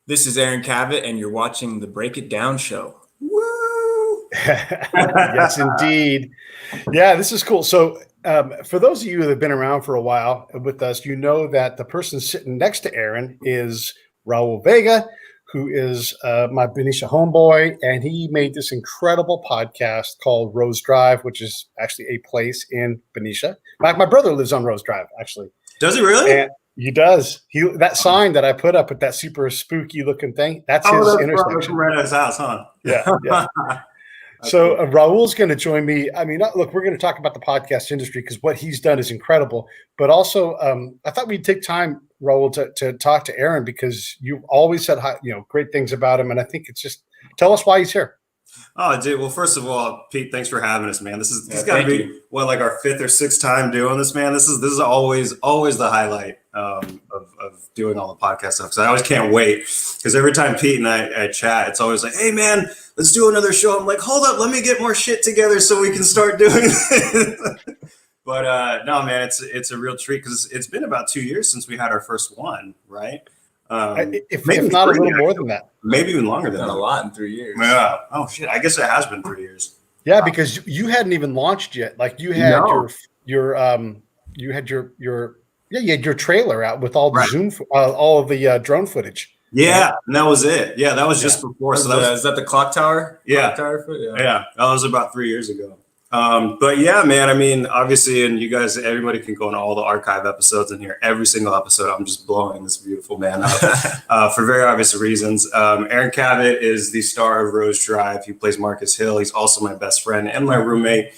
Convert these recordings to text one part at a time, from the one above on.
This is Aaron Cavette, and you're watching the Break It Down show. Woo! Yes, indeed. Yeah, this is cool. So, for those of you that have been around for a while with us, you know that the person sitting next to Aaron is Raul Vega, who is my Benicia homeboy, and he made this incredible podcast called Rose Drive, which is actually a place in Benicia. My brother lives on Rose Drive, actually. Does he really? And he does. That sign that I put up with that super spooky looking thing, that's his intersection. Right at his house, huh? Yeah. So Raul's going to join me. I mean, look, we're going to talk about the podcast industry because what he's done is incredible. But also, I thought we'd take time, Raul, to talk to Aaron because you've always said great things about him, and I think it's just tell us why he's here. Oh, dude. Well, first of all, Pete, thanks for having us, man. This is got to be like our fifth or sixth time doing this, man. This is always the highlight of doing all the podcast stuff. So I always can't wait because every time Pete and I chat, it's always like, hey, man, let's do another show. I'm like, hold up, let me get more shit together so we can start doing it. But no, man, it's a real treat because it's been about 2 years since we had our first one, right? If not a little more than that. Maybe even longer than that. A lot in 3 years. Yeah. Oh, shit. I guess it has been 3 years. Yeah, because you hadn't even launched yet. Like you had your trailer out with all the Zoom, all of the drone footage. Yeah, and that was it. Yeah, that was just before. So is that the clock tower? Yeah. Clock tower foot? Yeah, that was about 3 years ago. But yeah, man, I mean, obviously, and you guys, everybody can go into all the archive episodes and hear every single episode. I'm just blowing this beautiful man up for very obvious reasons. Aaron Cavette is the star of Rose Drive. He plays Marcus Hill. He's also my best friend and my roommate.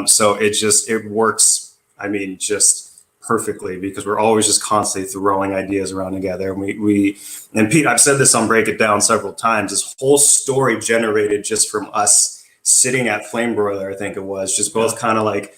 So it works, I mean, just perfectly because we're always just constantly throwing ideas around together. And Pete, I've said this on Break It Down several times, this whole story generated just from us sitting at Flame Broiler, I think it was, just both kind of like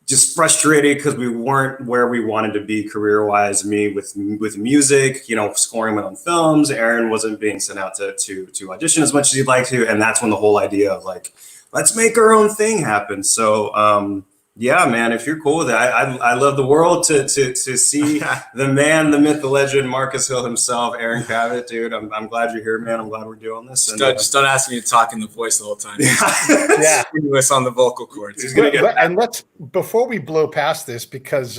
just frustrated because we weren't where we wanted to be career-wise. Me with music, scoring my own films. Aaron wasn't being sent out to audition as much as he'd like to, and that's when the whole idea of like, let's make our own thing happen. So yeah, man, if you're cool with it, I love the world to see the man, the myth, the legend, Marcus Hill himself, Aaron Cavette, dude. I'm glad you're here, man. I'm glad we're doing this. Just don't ask me to talk in the voice the whole time. Yeah, us on the vocal cords. And let's before we blow past this because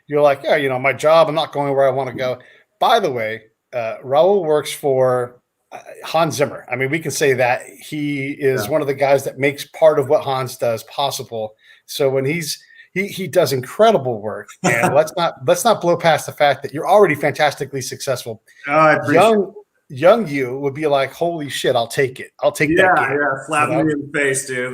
you're like, yeah, my job, I'm not going where I want to go. By the way, Raul works for Hans Zimmer. I mean, we can say that he is one of the guys that makes part of what Hans does possible. So when he does incredible work, and let's not blow past the fact that you're already fantastically successul. Young you would be like, holy shit, I'll take it. I'll take that. Yeah, slap me in the face, dude.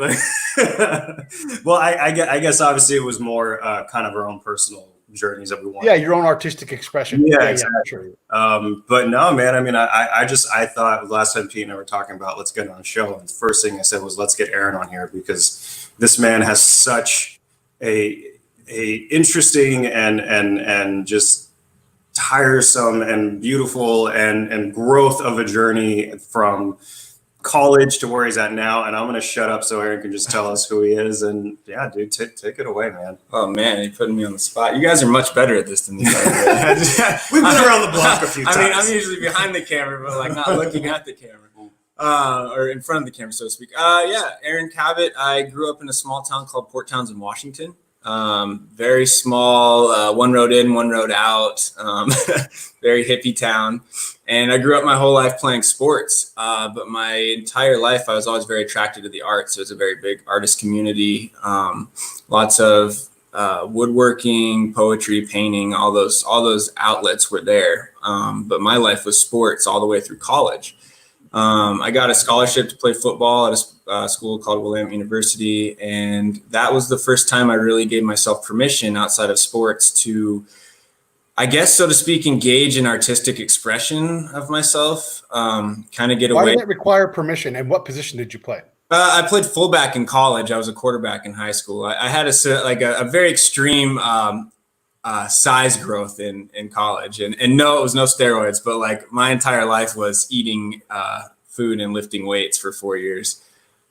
Well, I guess obviously it was more kind of our own personal journeys that we wanted. Yeah, your own artistic expression. Yeah, exactly. But no, man, I mean, I thought last time Pete and I were talking about let's get on a show, and the first thing I said was let's get Aaron on here because this man has such a interesting and just tiresome and beautiful and growth of a journey from college to where he's at now. And I'm going to shut up so Aaron can just tell us who he is. And yeah, dude, take it away, man. Oh man, you're putting me on the spot. You guys are much better at this than me. We've been around the block a few times. I mean, I'm usually behind the camera, but like not looking at the camera. Or in front of the camera, so to speak. Yeah, Aaron Cavette. I grew up in a small town called Port Townsend, Washington. Very small, one road in, one road out, very hippie town. And I grew up my whole life playing sports, but my entire life I was always very attracted to the arts. So it's a very big artist community, lots of woodworking, poetry, painting, all those outlets were there. But my life was sports all the way through college. I got a scholarship to play football at a school called Willamette University, and that was the first time I really gave myself permission outside of sports to, I guess, so to speak, engage in artistic expression of myself, kind of get away. Why did it require permission, and what position did you play? I played fullback in college. I was a quarterback in high school. I had a very extreme size growth in college, and no, it was no steroids, but like my entire life was eating food and lifting weights for 4 years.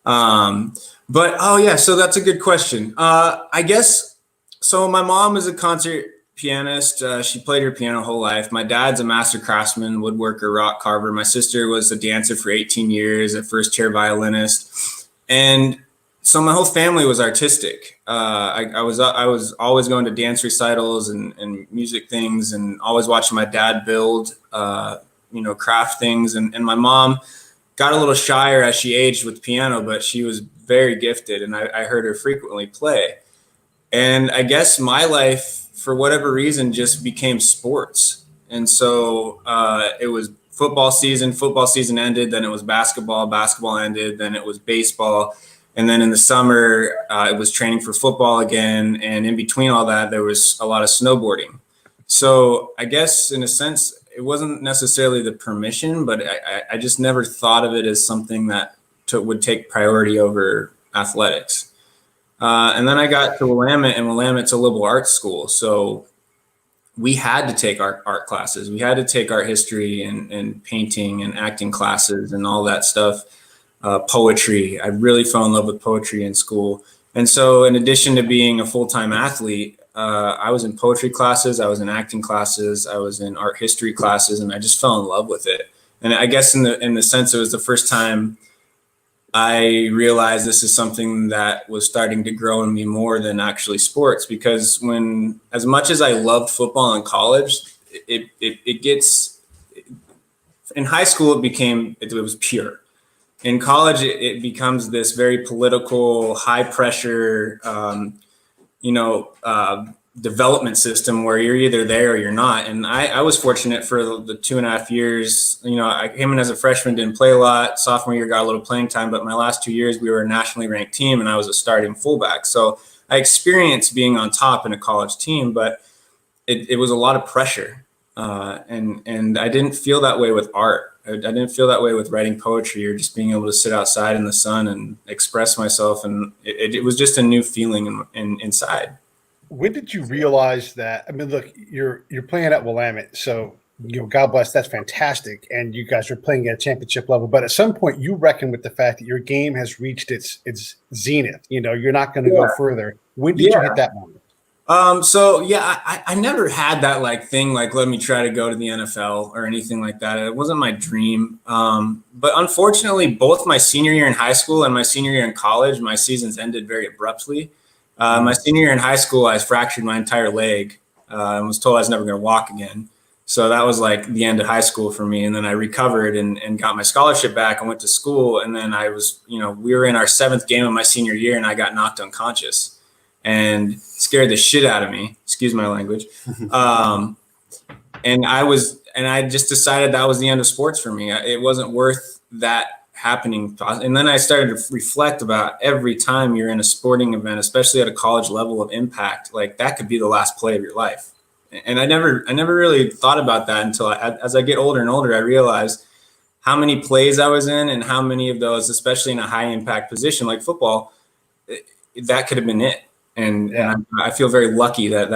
But so that's a good question. I guess so. My mom is a concert pianist. She played her piano her whole life. My dad's a master craftsman, woodworker, rock carver. My sister was a dancer for 18 years, a first chair violinist. And so my whole family was artistic. I was always going to dance recitals and music things, and always watching my dad build, craft things. And my mom got a little shyer as she aged with piano, but she was very gifted, and I heard her frequently play. And I guess my life, for whatever reason, just became sports. And so it was football season ended, then it was basketball ended, then it was baseball. And then in the summer, it was training for football again. And in between all that, there was a lot of snowboarding. So I guess in a sense, it wasn't necessarily the permission, but I just never thought of it as something that would take priority over athletics. And then I got to Willamette, and Willamette's a liberal arts school. So we had to take art classes. We had to take art history and painting and acting classes and all that stuff. Poetry. I really fell in love with poetry in school. And so in addition to being a full-time athlete, I was in poetry classes, I was in acting classes, I was in art history classes, and I just fell in love with it. And I guess in the sense, it was the first time I realized this is something that was starting to grow in me more than actually sports, because as much as I loved football in college, it gets, in high school, it was pure. In college, it becomes this very political, high pressure, development system where you're either there or you're not. And I was fortunate for the 2.5 years. I came in as a freshman, didn't play a lot. Sophomore year, got a little playing time, but my last 2 years, we were a nationally ranked team, and I was a starting fullback. So I experienced being on top in a college team, but it was a lot of pressure. And I didn't feel that way with art. I didn't feel that way with writing poetry or just being able to sit outside in the sun and express myself. And it was just a new feeling inside. When did you realize that? I mean, look, you're playing at Willamette, so God bless, that's fantastic, and you guys are playing at a championship level. But at some point, you reckon with the fact that your game has reached its zenith. You're not going to go further. When did you hit that moment? I never had that thing let me try to go to the NFL or anything like that. It wasn't my dream. But unfortunately, both my senior year in high school and my senior year in college, my seasons ended very abruptly. My senior year in high school, I fractured my entire leg and was told I was never going to walk again. So that was the end of high school for me. And then I recovered and got my scholarship back and went to school. And then I was, we were in our 7th game of my senior year, and I got knocked unconscious and scared the shit out of me. Excuse my language. And I just decided that was the end of sports for me. It wasn't worth that happening. And then I started to reflect about every time you're in a sporting event, especially at a college level of impact, that could be the last play of your life. And I never really thought about that until as I get older and older, I realized how many plays I was in and how many of those, especially in a high impact position like football, that could have been it. And I feel very lucky that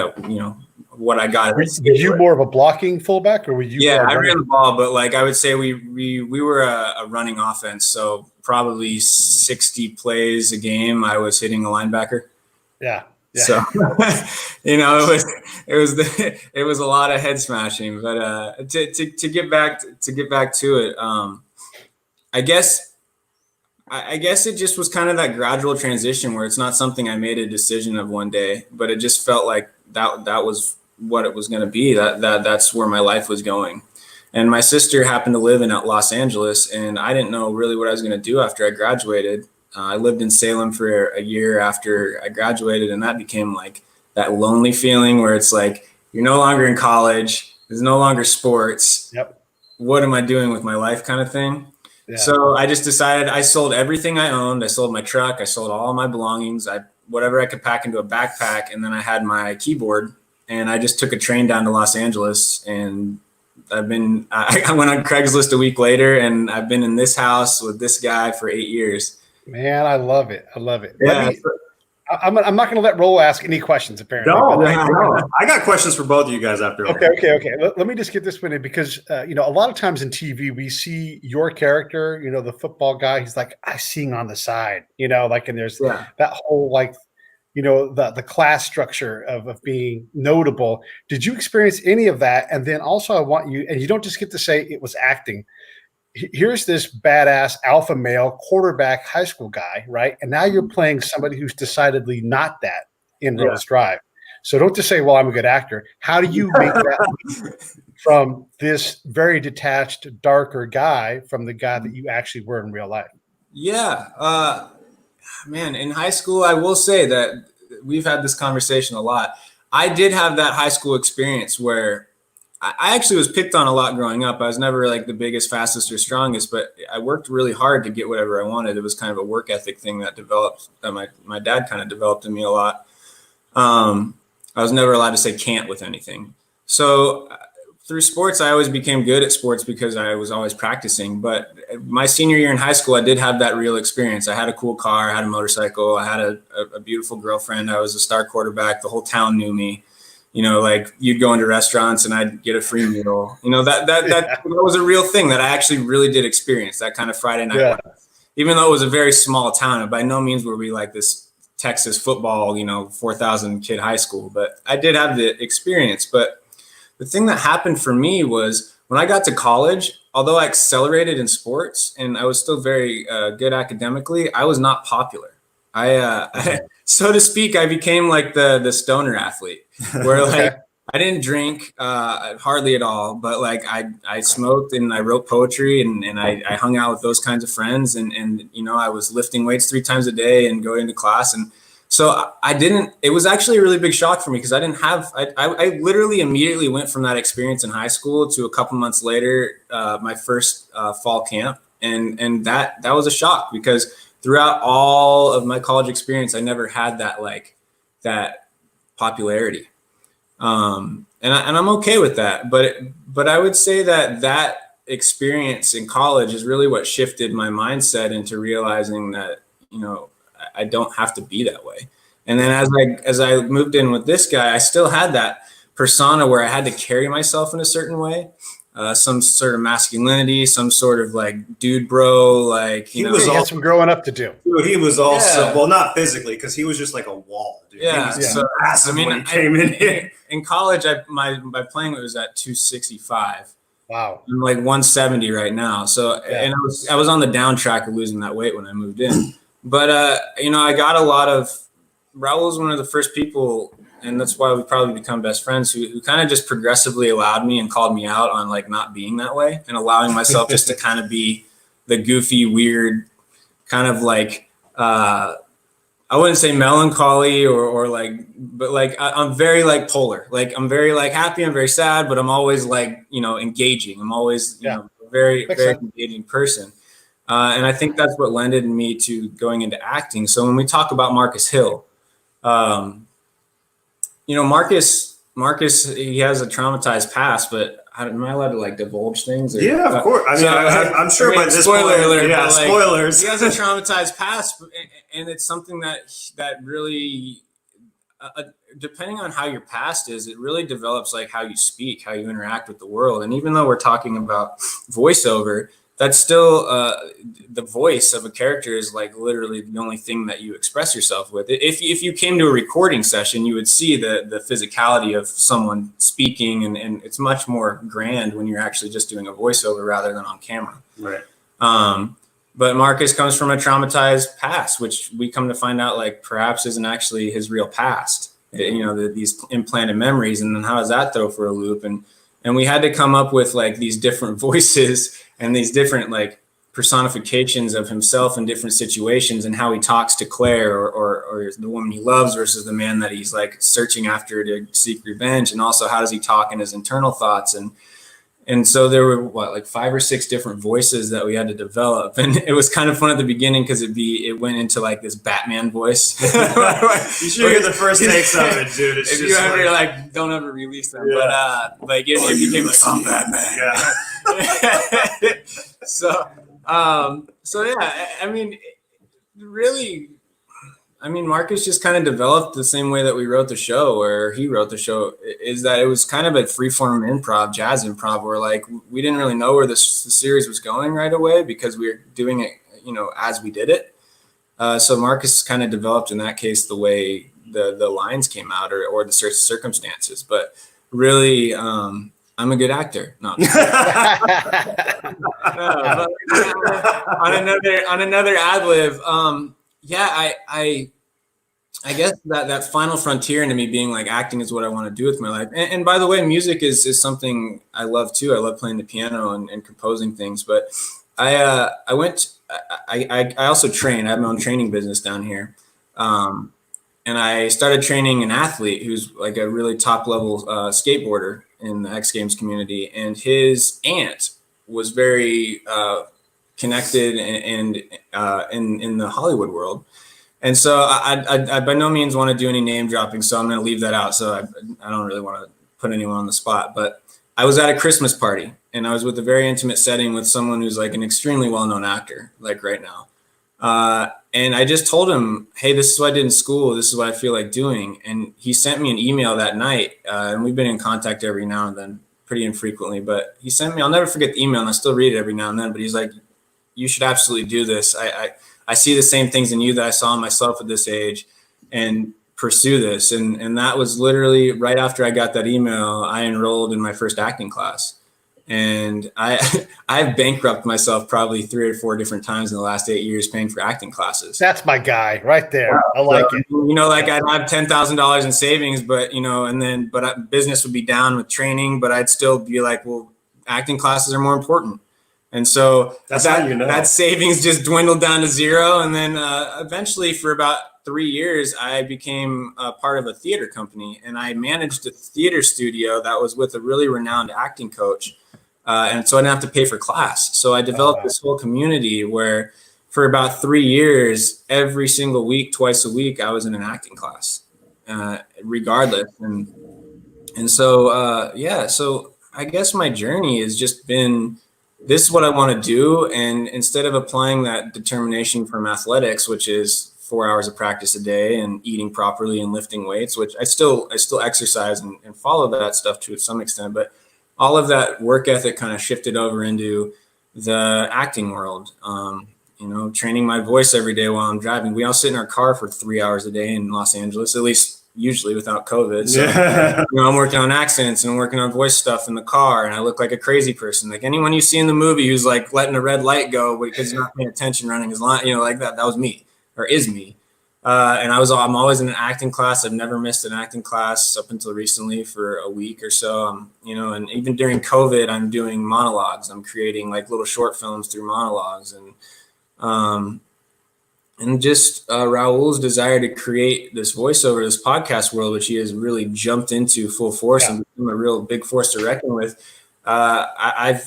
what I got. Were you more of a blocking fullback, or were you? Yeah, I ran the ball, but I would say we were a running offense. So probably 60 plays a game, I was hitting a linebacker. Yeah. So it was a lot of head smashing. But to get back to it, I guess it just was kind of that gradual transition where it's not something I made a decision of one day, but it just felt like that was what it was going to be. That's where my life was going. And my sister happened to live in Los Angeles, and I didn't know really what I was going to do after I graduated. I lived in Salem for a year after I graduated, and that became that lonely feeling where it's you're no longer in college. There's no longer sports. Yep. What am I doing with my life kind of thing? Yeah. So I just decided I sold everything I owned. I sold my truck. I sold all my belongings. Whatever I could pack into a backpack. And then I had my keyboard, and I just took a train down to Los Angeles. And I went on Craigslist a week later, and I've been in this house with this guy for 8 years. Man, I love it. I love it. Yeah. I'm not going to let Raul ask any questions, apparently. No. I got questions for both of you guys after. Okay. Let me just get this one in, because, a lot of times in TV, we see your character, the football guy, he's I sing on the side, and there's that whole the class structure of being notable. Did you experience any of that? And then also I want you, and you don't just get to say it was acting. Here's this badass alpha male quarterback high school guy, right? And now you're playing somebody who's decidedly not that in Rose Drive. So don't just say, well, I'm a good actor. How do you make that leap from this very detached, darker guy from the guy that you actually were in real life? Yeah. Man, in high school, I will say that we've had this conversation a lot. I did have that high school experience where I actually was picked on a lot growing up. I was never like the biggest, fastest, or strongest, but I worked really hard to get whatever I wanted. It was kind of a work ethic thing that developed, that my dad kind of developed in me a lot. I was never allowed to say can't with anything. So through sports, I always became good at sports because I was always practicing. But my senior year in high school, I did have that real experience. I had a cool car, I had a motorcycle, I had a beautiful girlfriend. I was a star quarterback. The whole town knew me. Like you'd go into restaurants and I'd get a free meal. That was a real thing that I actually really did experience, that kind of Friday night life. Even though it was a very small town, and by no means were we like this Texas football, 4,000 kid high school, but I did have the experience. But the thing that happened for me was when I got to college, although I accelerated in sports and I was still very good academically, I was not popular. So to speak, I became like the stoner athlete where like I didn't drink hardly at all, but like I smoked and I wrote poetry and I hung out with those kinds of friends and I was lifting weights 3 times a day and going to class. And so it was actually a really big shock for me because I literally immediately went from that experience in high school to a couple months later, my first fall camp. And that was a shock because throughout all of my college experience, I never had that popularity. And I'm okay with that, but I would say that experience in college is really what shifted my mindset into realizing that, I don't have to be that way. And then as I moved in with this guy, I still had that persona where I had to carry myself in a certain way. Some sort of masculinity, some sort of like dude bro, like he had some growing up to do. Dude, he was also well, not physically, because he was just like a wall, dude. Yeah, So massive when he came in here. In college, my playing weight was at 265. Wow, I'm like 170 right now. So and I was on the down track of losing that weight when I moved in. But I got a lot of. Raul was one of the first people, and that's why we probably become best friends, who kind of just progressively allowed me and called me out on like not being that way and allowing myself just to kind of be the goofy, weird, kind of like, I wouldn't say melancholy or like, but like, I'm very like polar. Like I'm very like happy, I'm very sad, but I'm always like, engaging. I'm always, a very, very engaging person. And I think that's what lended me to going into acting. So when we talk about Marcus Hill, Marcus, he has a traumatized past, but am I allowed to like divulge things? Yeah, of course. I'm sure by this spoiler alert. Yeah, spoilers. He has a traumatized past, and it's something that really, depending on how your past is, it really develops like how you speak, how you interact with the world. And even though we're talking about voiceover, that's still the voice of a character is like literally the only thing that you express yourself with. If you came to a recording session, you would see the physicality of someone speaking, and it's much more grand when you're actually just doing a voiceover rather than on camera. Right. But Marcus comes from a traumatized past, which we come to find out like perhaps isn't actually his real past. These implanted memories, and then how does that throw for a loop? And we had to come up with like these different voices and these different like personifications of himself in different situations, and how he talks to Claire or the woman he loves versus the man that he's like searching after to seek revenge. And also how does he talk in his internal thoughts? And so there were like 5 or 6 different voices that we had to develop. And it was kind of fun at the beginning because it went into like this Batman voice. You should hear the first takes of it, dude. It's if just you ever like don't ever release them. Yeah. But like it became like I'm Batman. Yeah. So yeah, I mean, Marcus just kind of developed the same way that we wrote the show, or he wrote the show, is that it was kind of a freeform improv, jazz improv, where like we didn't really know where the series was going right away because we were doing it, as we did it. So Marcus kind of developed in that case the way the lines came out or the circumstances. But really, I'm a good actor. No, but on another ad lib, I guess that final frontier into me being like acting is what I want to do with my life. And by the way, music is something I love too. I love playing the piano and composing things. But I also train. I have my own training business down here. And I started training an athlete who's like a really top level skateboarder in the X Games community. And his aunt was very connected and in the Hollywood world. And so I by no means want to do any name dropping, so I'm going to leave that out. So I don't really want to put anyone on the spot. But I was at a Christmas party, and I was with a very intimate setting with someone who's like an extremely well-known actor, like right now. And I just told him, hey, this is what I did in school. This is what I feel like doing. And he sent me an email that night, and we've been in contact every now and then, pretty infrequently. But he sent me, I'll never forget the email, and I still read it every now and then. But he's like, you should absolutely do this. I see the same things in you that I saw in myself at this age, and pursue this. And that was literally right after I got that email, I enrolled in my first acting class. And I've bankrupted myself probably 3 or 4 different times in the last 8 years paying for acting classes. That's my guy right there. I like it. Like I'd have $10,000 in savings, but business would be down with training, but I'd still be like, well, acting classes are more important. And so that savings just dwindled down to zero. And then eventually for about 3 years, I became a part of a theater company, and I managed a theater studio that was with a really renowned acting coach. And so I didn't have to pay for class. So I developed this whole community where for about 3 years, every single week, twice a week, I was in an acting class, regardless. And so, so I guess my journey has just been, this is what I want to do. And instead of applying that determination from athletics, which is 4 hours of practice a day and eating properly and lifting weights, which I still exercise and follow that stuff to some extent, but all of that work ethic kind of shifted over into the acting world. Training my voice every day while I'm driving. We all sit in our car for 3 hours a day in Los Angeles, at least usually without COVID. So, I'm working on accents and I'm working on voice stuff in the car, and I look like a crazy person. Like anyone you see in the movie who's like letting a red light go because he's not paying attention running his line, like that was me, or is me. And I'm always in an acting class. I've never missed an acting class up until recently for a week or so. And even during COVID, I'm doing monologues. I'm creating like little short films through monologues, and just Raul's desire to create this voiceover, this podcast world, which he has really jumped into full force and become a real big force to reckon with.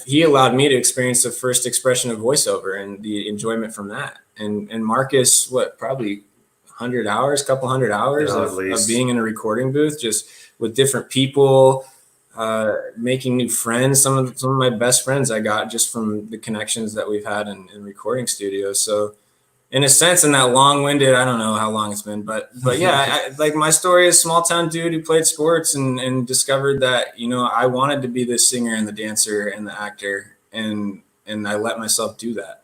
He allowed me to experience the first expression of voiceover and the enjoyment from that. And Marcus, probably 100 hours, couple hundred hours of being in a recording booth, just with different people, making new friends. Some of my best friends I got just from the connections that we've had in recording studios. So in a sense, in that long-winded, I don't know how long it's been, but yeah, like my story is small town dude who played sports and discovered that, I wanted to be the singer and the dancer and the actor, and I let myself do that.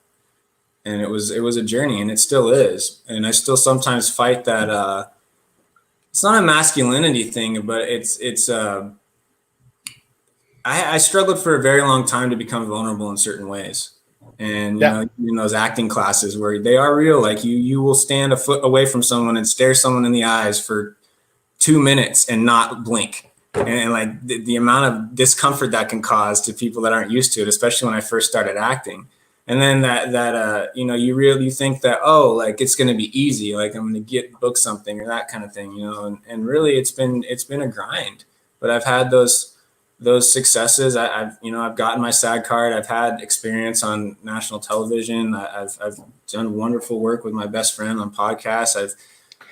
And it was a journey, and it still is. And I still sometimes fight that, it's not a masculinity thing, but I struggled for a very long time to become vulnerable in certain ways. And in those acting classes where they are real, like you will stand a foot away from someone and stare someone in the eyes for 2 minutes and not blink. And like the amount of discomfort that can cause to people that aren't used to it, especially when I first started acting. And then you think that, like it's going to be easy, like I'm going to book something or that kind of thing, and really it's been a grind, but I've had those successes. I've gotten my SAG card. I've had experience on national television. I've done wonderful work with my best friend on podcasts.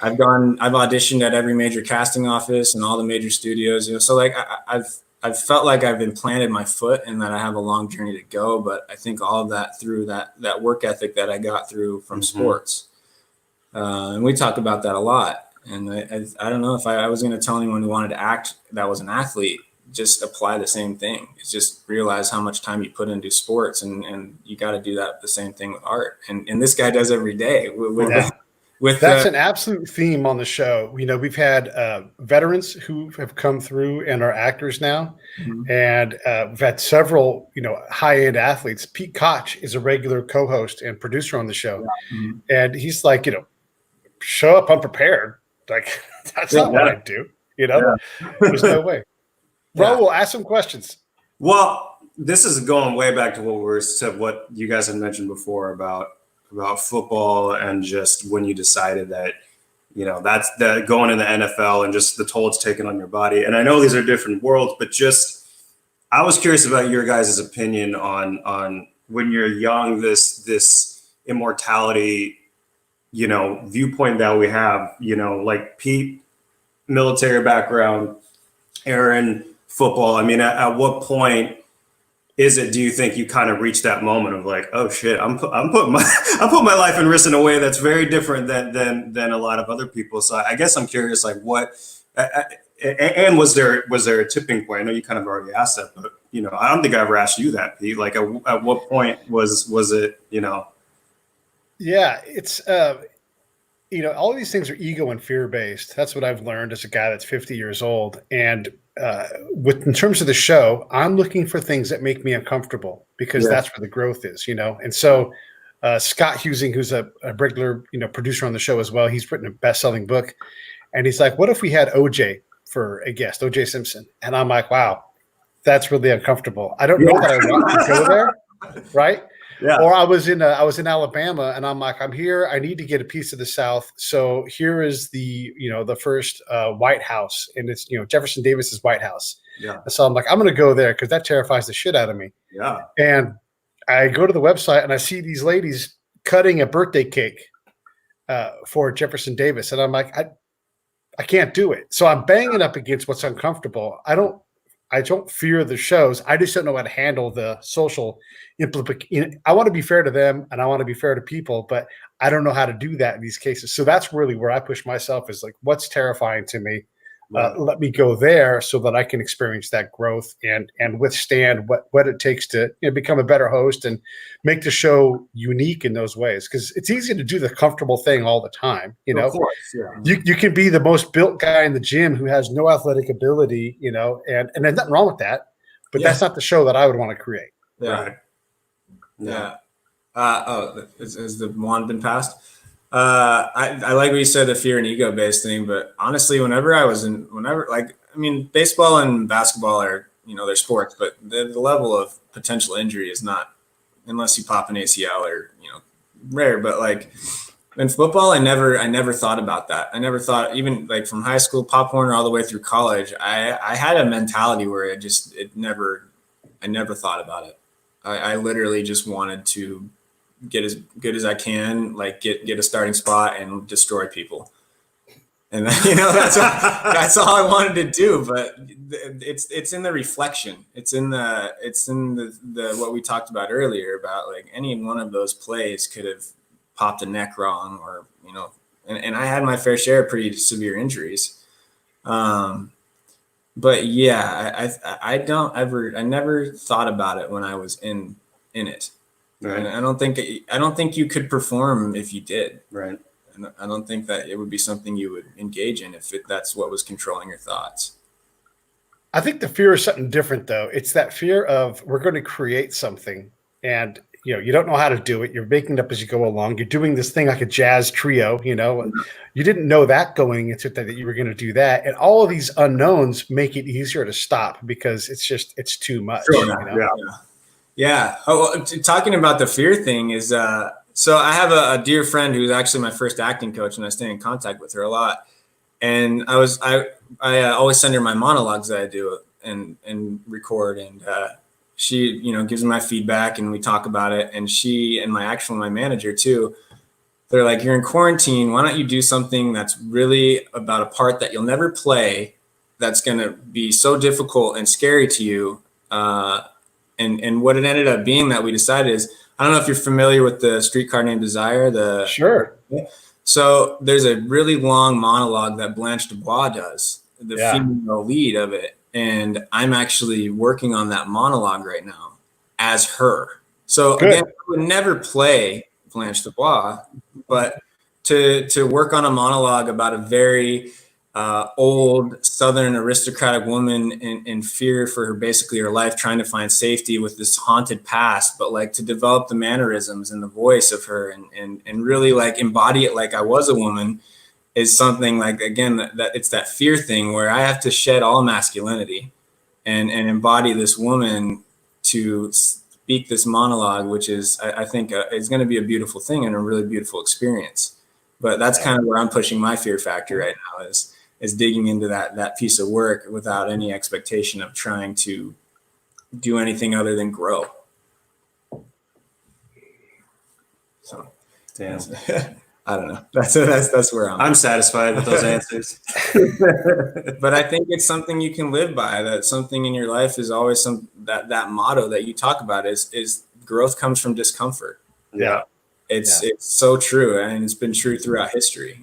I've auditioned at every major casting office and all the major studios, so like I've felt like I've implanted my foot and that I have a long journey to go, but I think all of that through that work ethic that I got through from sports. And we talk about that a lot. And I don't know if I was going to tell anyone who wanted to act that was an athlete, just apply the same thing. It's just realize how much time you put into sports, and you got to do that the same thing with art. And this guy does every day. That's an absolute theme on the show. You know, we've had veterans who have come through and are actors now, and we've had several, you know, high-end athletes. Pete Koch is a regular co-host and producer on the show, and he's like, you know, show up unprepared. Like, that's not what I do. You know, there's no way. Raul, ask some questions. Well, this is going way back to what you guys had mentioned before about football, and just when you decided that, you know, that's the going in the NFL and just the toll it's taken on your body. And I know these are different worlds, but just I was curious about your guys' opinion on when you're young, this immortality, you know, viewpoint that we have, you know, like Pete, military background, Aaron, football. I mean, at what point do you think you kind of reach that moment of like, oh shit, I'm putting my life in risk in a way that's very different than a lot of other people. So I guess I'm curious, like what, and was there a tipping point? I know you kind of already asked that, but you know, I don't think I ever asked you that, Pete. Like at what point was it, you know? Yeah, it's, you know, all of these things are ego and fear based. That's what I've learned as a guy that's 50 years old. And in terms of the show, I'm looking for things that make me uncomfortable, because that's where the growth is, you know? And so Scott Husing, who's a regular, you know, producer on the show as well, he's written a best-selling book. And he's like, what if we had OJ for a guest, OJ Simpson? And I'm like, wow, that's really uncomfortable. I don't know that I want to go there, right? Yeah. Or I was in Alabama, and I'm like, I'm here. I need to get a piece of the South. So here is the first White House, and it's, you know, Jefferson Davis's White House. Yeah. So I'm like, I'm going to go there because that terrifies the shit out of me. Yeah. And I go to the website and I see these ladies cutting a birthday cake for Jefferson Davis, and I'm like, I can't do it. So I'm banging up against what's uncomfortable. I don't fear the shows. I just don't know how to handle the social implication. I want to be fair to them, and I want to be fair to people, but I don't know how to do that in these cases. So that's really where I push myself, is like, what's terrifying to me? Let me go there so that I can experience that growth and withstand what it takes to, you know, become a better host and make the show unique in those ways. Because it's easy to do the comfortable thing all the time. You know, of course, yeah. You can be the most built guy in the gym who has no athletic ability, you know, and there's nothing wrong with that, but that's not the show that I would want to create. Yeah. Right. Yeah. Has the wand been passed? I like what you said, the fear and ego based thing, but honestly, baseball and basketball are, you know, they're sports, but the level of potential injury is not, unless you pop an ACL or, you know, rare. But like in football, I never thought about that. I never thought, even like from high school, Pop Warner, all the way through college, I had a mentality where I never thought about it. I literally just wanted to get as good as I can, like get a starting spot and destroy people. And you know, that's all I wanted to do. But it's in the reflection. It's in the what we talked about earlier about like any one of those plays could have popped a neck wrong, or, you know, and I had my fair share of pretty severe injuries. But yeah, I never thought about it when I was in it. Right. And I don't think you could perform if you did. Right. And I don't think that it would be something you would engage in if that's what was controlling your thoughts. I think the fear is something different, though. It's that fear of, we're going to create something, and, you know, you don't know how to do it. You're making it up as you go along. You're doing this thing like a jazz trio, you know. You didn't know that going into that you were going to do that. And all of these unknowns make it easier to stop, because it's too much. Sure. You know? Yeah. Oh, talking about the fear thing is, so I have a dear friend who's actually my first acting coach, and I stay in contact with her a lot. And I always send her my monologues that I do and record, and she, you know, gives me my feedback and we talk about it. And she and my manager too, they're like, you're in quarantine. Why don't you do something that's really about a part that you'll never play, that's going to be so difficult and scary to you. And what it ended up being that we decided is, I don't know if you're familiar with the Streetcar Named Desire. Sure. So there's a really long monologue that Blanche Dubois does, the female lead of it. And I'm actually working on that monologue right now as her. So again, I would never play Blanche Dubois, but to work on a monologue about a very old Southern aristocratic woman in fear for her, basically her life, trying to find safety with this haunted past, but like to develop the mannerisms and the voice of her and really like embody it like I was a woman is something like, again, that it's that fear thing where I have to shed all masculinity and embody this woman to speak this monologue, which is, I think is going to be a beautiful thing and a really beautiful experience. But that's kind of where I'm pushing my fear factor right now is digging into that piece of work without any expectation of trying to do anything other than grow. So, Damn. I don't know. That's where I'm satisfied with those answers. But I think it's something you can live by. That something in your life is always that motto that you talk about is growth comes from discomfort. Yeah. It's so true, and it's been true throughout history.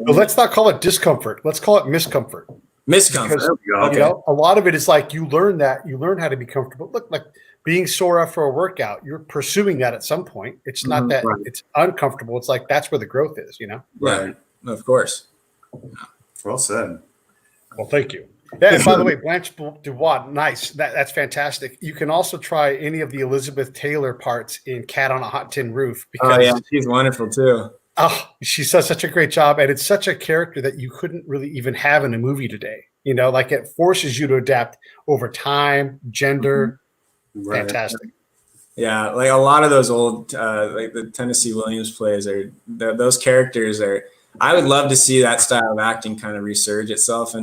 But let's not call it discomfort. Let's call it miscomfort. Miscomfort. Because, you know, a lot of it is like you learn how to be comfortable. Look, like being sore after a workout, you're pursuing that at some point. It's not that it's uncomfortable. It's like that's where the growth is, you know? Right. Of course. Well said. Well, thank you. Yeah, and by the way, Blanche Dubois, nice. That's fantastic. You can also try any of the Elizabeth Taylor parts in Cat on a Hot Tin Roof. Because, she's wonderful too. Oh, she does such a great job. And it's such a character that you couldn't really even have in a movie today. You know, like it forces you to adapt over time, gender. Right. Fantastic. Yeah, like a lot of those old, like the Tennessee Williams plays those characters are, I would love to see that style of acting kind of resurge itself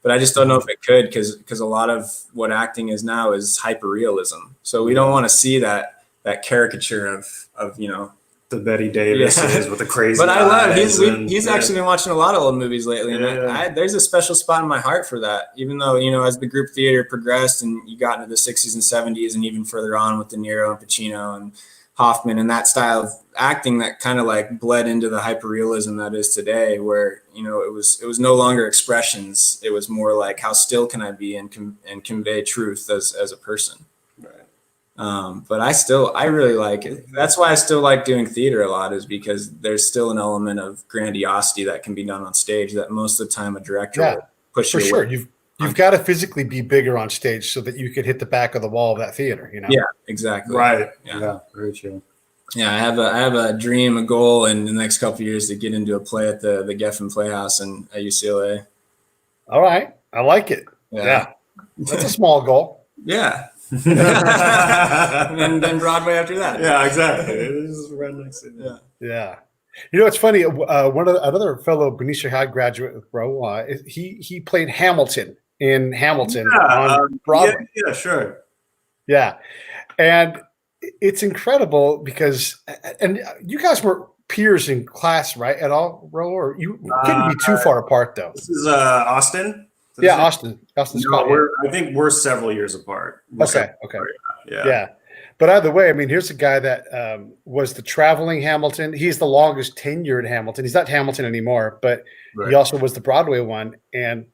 but I just don't know if it could because a lot of what acting is now is hyperrealism. So we don't want to see that caricature of, you know, the Betty Davis is with the crazy. But I love he's actually been watching a lot of old movies lately, and there's a special spot in my heart for that. Even though, you know, as the group theater progressed and you got into the 60s and 70s and even further on with De Niro and Pacino and Hoffman and that style of acting that kind of like bled into the hyperrealism that is today, where, you know, it was no longer expressions. It was more like, how still can I be and convey truth as a person. But I really like it. That's why I still like doing theater a lot, is because there's still an element of grandiosity that can be done on stage that most of the time a director will push you for away. sure. You've got to physically be bigger on stage so that you could hit the back of the wall of that theater, you know? Yeah, exactly. Right. Yeah, very true. Yeah, I have a dream, a goal in the next couple of years to get into a play at the Geffen Playhouse at UCLA. All right. I like it. Yeah. That's a small goal. Yeah. and then Broadway after that. Yeah, exactly. It is right next to it. Yeah. You know, it's funny. Another fellow Benicia High graduate with Bro, he played Hamilton in Hamilton on Broadway. Yeah, sure. Yeah, and it's incredible because, and you guys were peers in class, right? At all, Ro, or you couldn't be too far apart though. This is Austin. Yeah, Austin Scott. I think we're several years apart. Okay. Yeah. But either way, I mean, here's a guy that was the traveling Hamilton. He's the longest tenured Hamilton. He's not Hamilton anymore, but he also was the Broadway one. And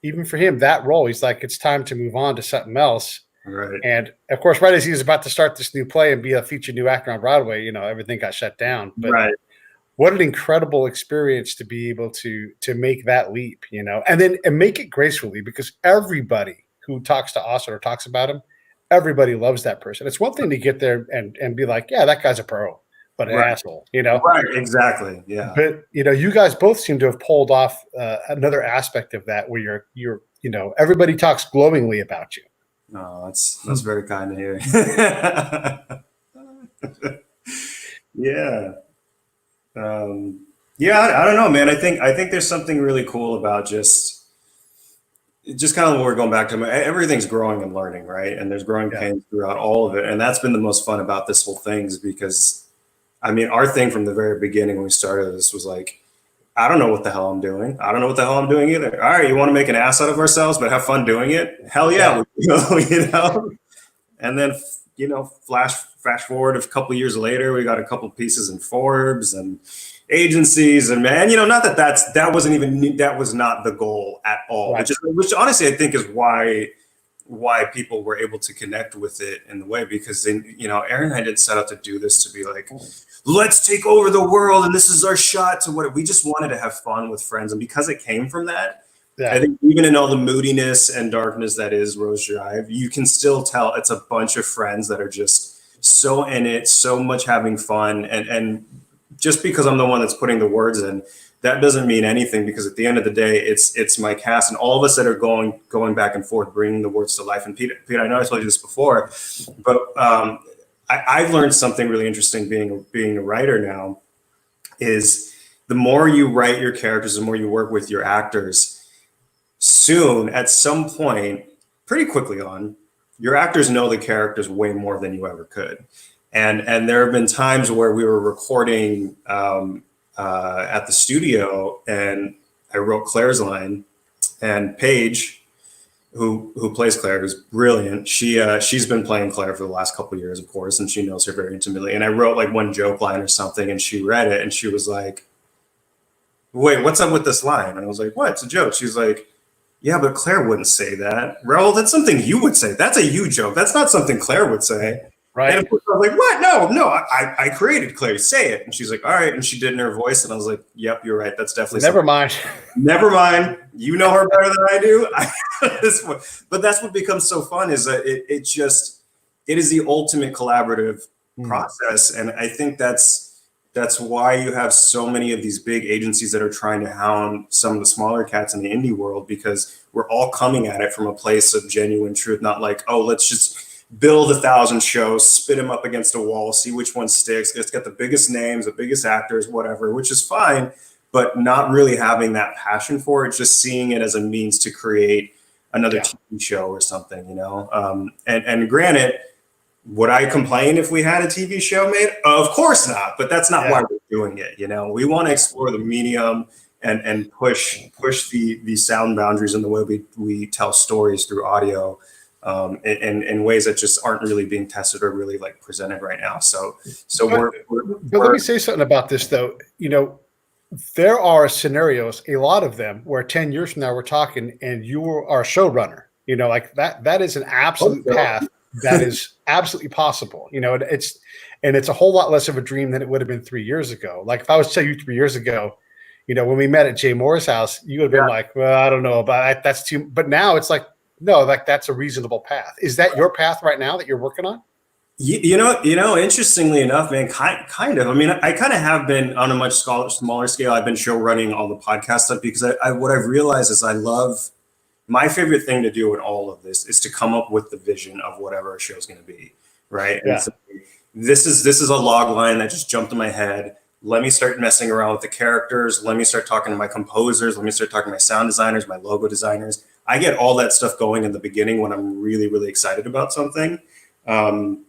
even for him, that role, he's like, it's time to move on to something else. Right. And of course, right as he was about to start this new play and be a featured new actor on Broadway, you know, everything got shut down. But what an incredible experience to be able to make that leap, you know, and make it gracefully, because everybody who talks to Austin or talks about him, everybody loves that person. It's one thing to get there and be like, yeah, that guy's a pro, but an asshole, you know? Right, exactly, yeah. But, you know, you guys both seem to have pulled off another aspect of that where you're, you know, everybody talks glowingly about you. Oh, that's very kind to hear. Yeah. I don't know, man. I think there's something really cool about just kind of what we're going back to. Everything's growing and learning, right? And there's growing pains throughout all of it. And that's been the most fun about this whole thing, is because, I mean, our thing from the very beginning when we started this was like, I don't know what the hell I'm doing. I don't know what the hell I'm doing either. All right, you want to make an ass out of ourselves, but have fun doing it? Hell yeah. You know? And then, you know, flash forward a couple of years later, we got a couple of pieces in Forbes and agencies, and man, you know, not that was not the goal at all. Right. Which honestly, I think is why why people were able to connect with it in the way, because then, you know, Aaron and I didn't set out to do this to be like, let's take over the world and this is our shot to what we just wanted to have fun with friends. And because it came from that, I think even in all the moodiness and darkness that is Rose Drive, you can still tell it's a bunch of friends that are just so in it, so much having fun. And just because I'm the one that's putting the words in, that doesn't mean anything, because at the end of the day, it's my cast and all of us that are going back and forth, bringing the words to life. And Pete, I know I told you this before, but I've learned something really interesting being a writer now, is the more you write your characters, the more you work with your actors, soon, at some point, pretty quickly on, your actors know the characters way more than you ever could. And there have been times where we were recording at the studio, and I wrote Claire's line, and Paige, who plays Claire, who's brilliant. She's been playing Claire for the last couple of years, of course, and she knows her very intimately. And I wrote like one joke line or something, and she read it, and she was like, "Wait, what's up with this line?" And I was like, "What? It's a joke." She's like, "Yeah, but Claire wouldn't say that. Raul, that's something you would say. That's a you joke. That's not something Claire would say." Right. And of course I was like, "What? No, I created Claire. Say it." And she's like, "All right." And she did in her voice. And I was like, "Yep, you're right. That's definitely Never mind. Never mind. You know her better than I do." But that's what becomes so fun, is that it is the ultimate collaborative process. And I think that's why you have so many of these big agencies that are trying to hound some of the smaller cats in the indie world, because we're all coming at it from a place of genuine truth, not like, oh, let's just build 1,000 shows, spit them up against a wall, see which one sticks. Let's get the biggest names, the biggest actors, whatever, which is fine, but not really having that passion for it, just seeing it as a means to create another TV show or something, you know? And granted, would I complain if we had a TV show made? Of course not, but that's not why we're doing it. You know, we want to explore the medium and push the sound boundaries in the way we tell stories through audio, in ways that just aren't really being tested or really like presented right now. But let me say something about this though. You know, there are scenarios, a lot of them, where 10 years from now we're talking and you are a showrunner. You know, like that is an absolute path that is absolutely possible. You know, it's a whole lot less of a dream than it would have been 3 years ago. Like if I was to tell you 3 years ago, you know, when we met at Jay Moore's house, you would have been like, well, I don't know about that. That's too, but now it's like, no, like that's a reasonable path. Is that your path right now that you're working on? You know, interestingly enough, man, kind of. I mean, I kind of have been on a much smaller scale. I've been show running all the podcast stuff, because what I've realized is my favorite thing to do in all of this is to come up with the vision of whatever a show is going to be, right? Yeah. And so this is a log line that just jumped in my head. Let me start messing around with the characters. Let me start talking to my composers. Let me start talking to my sound designers, my logo designers. I get all that stuff going in the beginning when I'm really, really excited about something. And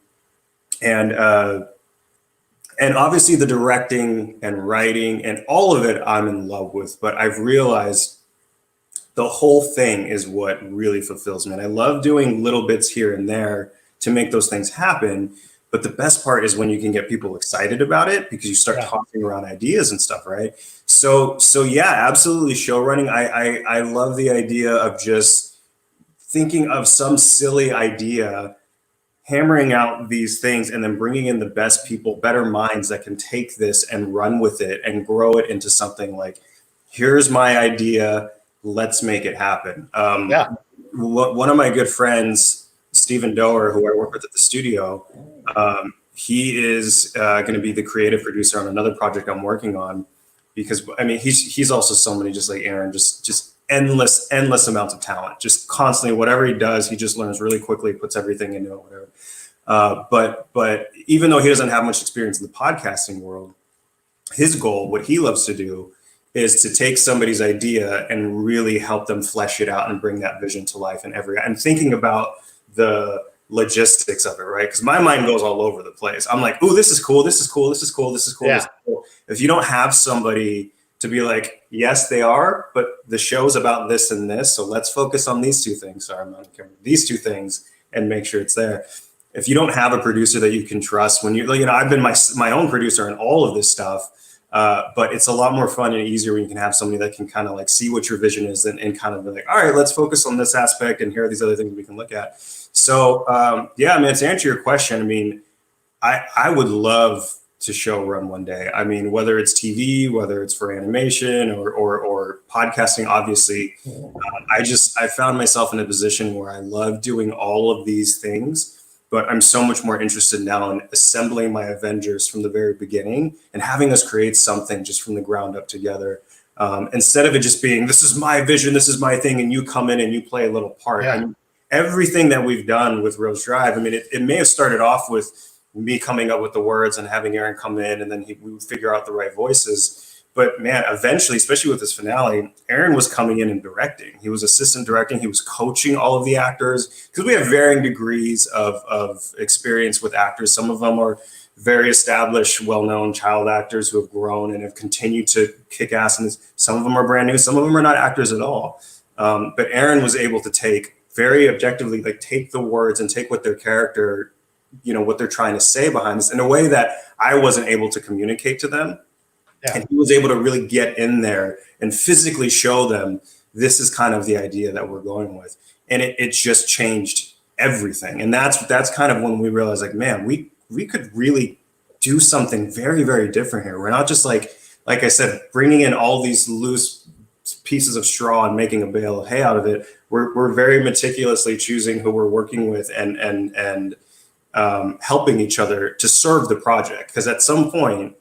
obviously the directing and writing and all of it I'm in love with, but I've realized the whole thing is what really fulfills me. And I love doing little bits here and there to make those things happen. But the best part is when you can get people excited about it, because you start tossing around ideas and stuff, right? So yeah, absolutely. Show running. I love the idea of just thinking of some silly idea, hammering out these things, and then bringing in the best people, better minds that can take this and run with it and grow it into something like, here's my idea, let's make it happen. One of my good friends, Stephen Doer, who I work with at the studio, he is going to be the creative producer on another project I'm working on, because I mean, he's also somebody just like Aaron, just endless amounts of talent, just constantly, whatever he does, he just learns really quickly, puts everything into it, whatever. But even though he doesn't have much experience in the podcasting world, his goal, what he loves to do, is to take somebody's idea and really help them flesh it out and bring that vision to life and thinking about the logistics of it, right? Because my mind goes all over the place. I'm like, "Ooh, this is cool. This is cool. This is cool. This is cool." Yeah. This is cool. If you don't have somebody to be like, "Yes, they are, but the show's about this and this, so let's focus on these two things." Sorry, I'm not camera. These two things, and make sure it's there. If you don't have a producer that you can trust, when you know, I've been my own producer in all of this stuff. But it's a lot more fun and easier when you can have somebody that can kind of like see what your vision is and kind of be like, all right, let's focus on this aspect and here are these other things we can look at. So yeah, man, to answer your question, I mean, I would love to show run one day. I mean, whether it's TV, whether it's for animation or podcasting, obviously, I found myself in a position where I love doing all of these things, but I'm so much more interested now in assembling my Avengers from the very beginning and having us create something just from the ground up together. Instead of it just being, this is my vision, this is my thing, and you come in and you play a little part. Yeah. I mean, everything that we've done with Rose Drive, I mean, it may have started off with me coming up with the words and having Aaron come in and then we would figure out the right voices. But man, eventually, especially with this finale, Aaron was coming in and directing. He was assistant directing. He was coaching all of the actors because we have varying degrees of experience with actors. Some of them are very established, well-known child actors who have grown and have continued to kick ass. And some of them are brand new. Some of them are not actors at all. But Aaron was able to take very objectively, like take the words and take what their character, you know, what they're trying to say behind this in a way that I wasn't able to communicate to them. Yeah. And he was able to really get in there and physically show them this is kind of the idea that we're going with. And it just changed everything. And that's kind of when we realized, like, man, we could really do something very, very different here. We're not just like I said, bringing in all these loose pieces of straw and making a bale of hay out of it. We're very meticulously choosing who we're working with and helping each other to serve the project. Because at some point,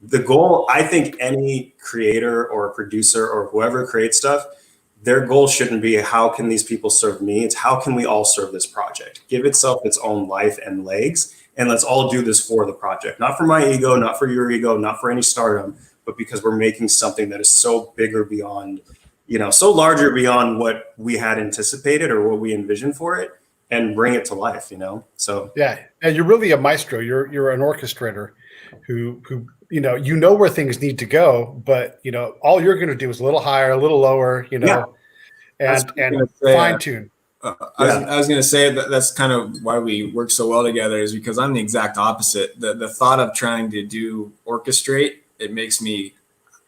the goal, I think any creator or producer or whoever creates stuff, their goal shouldn't be how can these people serve me? It's how can we all serve this project? Give itself its own life and legs, and let's all do this for the project. Not for my ego, not for your ego, not for any stardom, but because we're making something that is so bigger beyond, you know, so larger beyond what we had anticipated or what we envisioned for it, and bring it to life, you know? So yeah, and you're really a maestro. You're an orchestrator who you know where things need to go, but you know all you're going to do is a little higher, a little lower, you know, and fine tune. I was going to say that's kind of why we work so well together, is because I'm the exact opposite. The thought of trying to orchestrate, it makes me